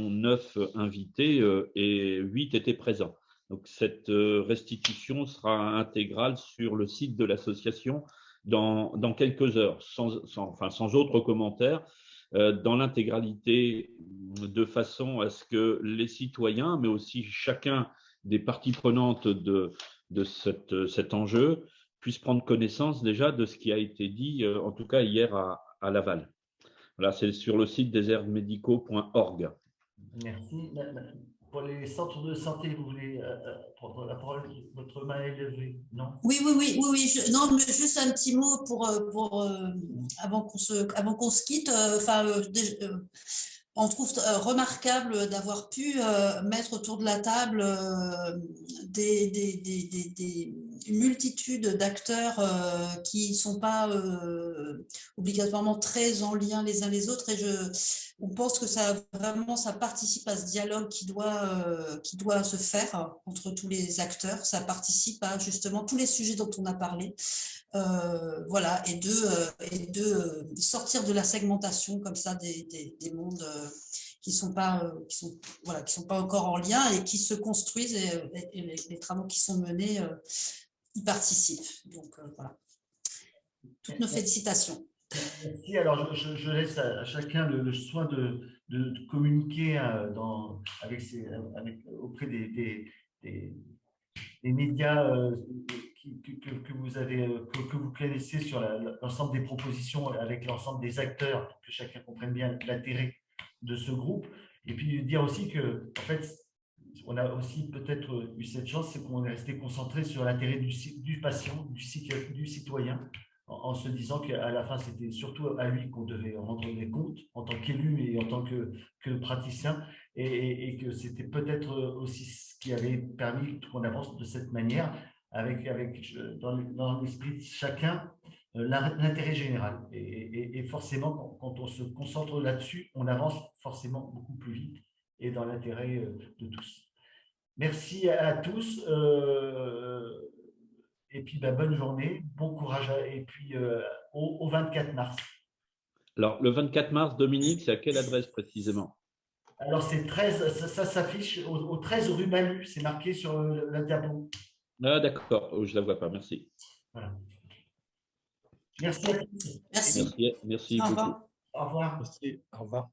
9 invités et 8 étaient présents. Donc cette restitution sera intégrale sur le site de l'association dans quelques heures, sans autre commentaire. dans l'intégralité, de façon à ce que les citoyens, mais aussi chacun des parties prenantes de cet enjeu, puissent prendre connaissance déjà de ce qui a été dit, en tout cas hier à Laval. Voilà, c'est sur le site désertsmédicaux.org. Merci. Pour les centres de santé, vous voulez prendre la parole? Votre main est levée, non? Oui. Non, mais juste un petit mot avant qu'on se quitte. On trouve remarquable d'avoir pu mettre autour de la table une multitude d'acteurs qui ne sont pas obligatoirement très en lien les uns les autres. Et on pense que ça participe à ce dialogue qui doit se faire entre tous les acteurs. Ça participe à justement tous les sujets dont on a parlé. Voilà, et de sortir de la segmentation comme ça des mondes qui sont pas encore en lien et qui se construisent, et les travaux qui sont menés y participent. Donc voilà, toutes nos félicitations. Merci. Alors, je laisse à chacun le soin de communiquer auprès des médias que vous connaissez sur l'ensemble des propositions, avec l'ensemble des acteurs, pour que chacun comprenne bien l'intérêt de ce groupe. Et puis dire aussi que, en fait, on a aussi peut-être eu cette chance, c'est qu'on est resté concentré sur l'intérêt du patient, du citoyen, en se disant qu'à la fin, c'était surtout à lui qu'on devait rendre des comptes en tant qu'élu et en tant que praticien, et que c'était peut-être aussi ce qui avait permis qu'on avance de cette manière, avec dans l'esprit de chacun, l'intérêt général. Et forcément, quand on se concentre là-dessus, on avance forcément beaucoup plus vite et dans l'intérêt de tous. Merci à tous. Et puis, bonne journée, bon courage, et puis au 24 mars. Alors, le 24 mars, Dominique, c'est à quelle adresse précisément? Alors, c'est 13, ça s'affiche au 13 rue Malu, c'est marqué sur la diapo. Ah, d'accord, je ne la vois pas, merci. Voilà. Merci à tous. Merci. Merci Au beaucoup. revoir. Au revoir. Merci, au revoir.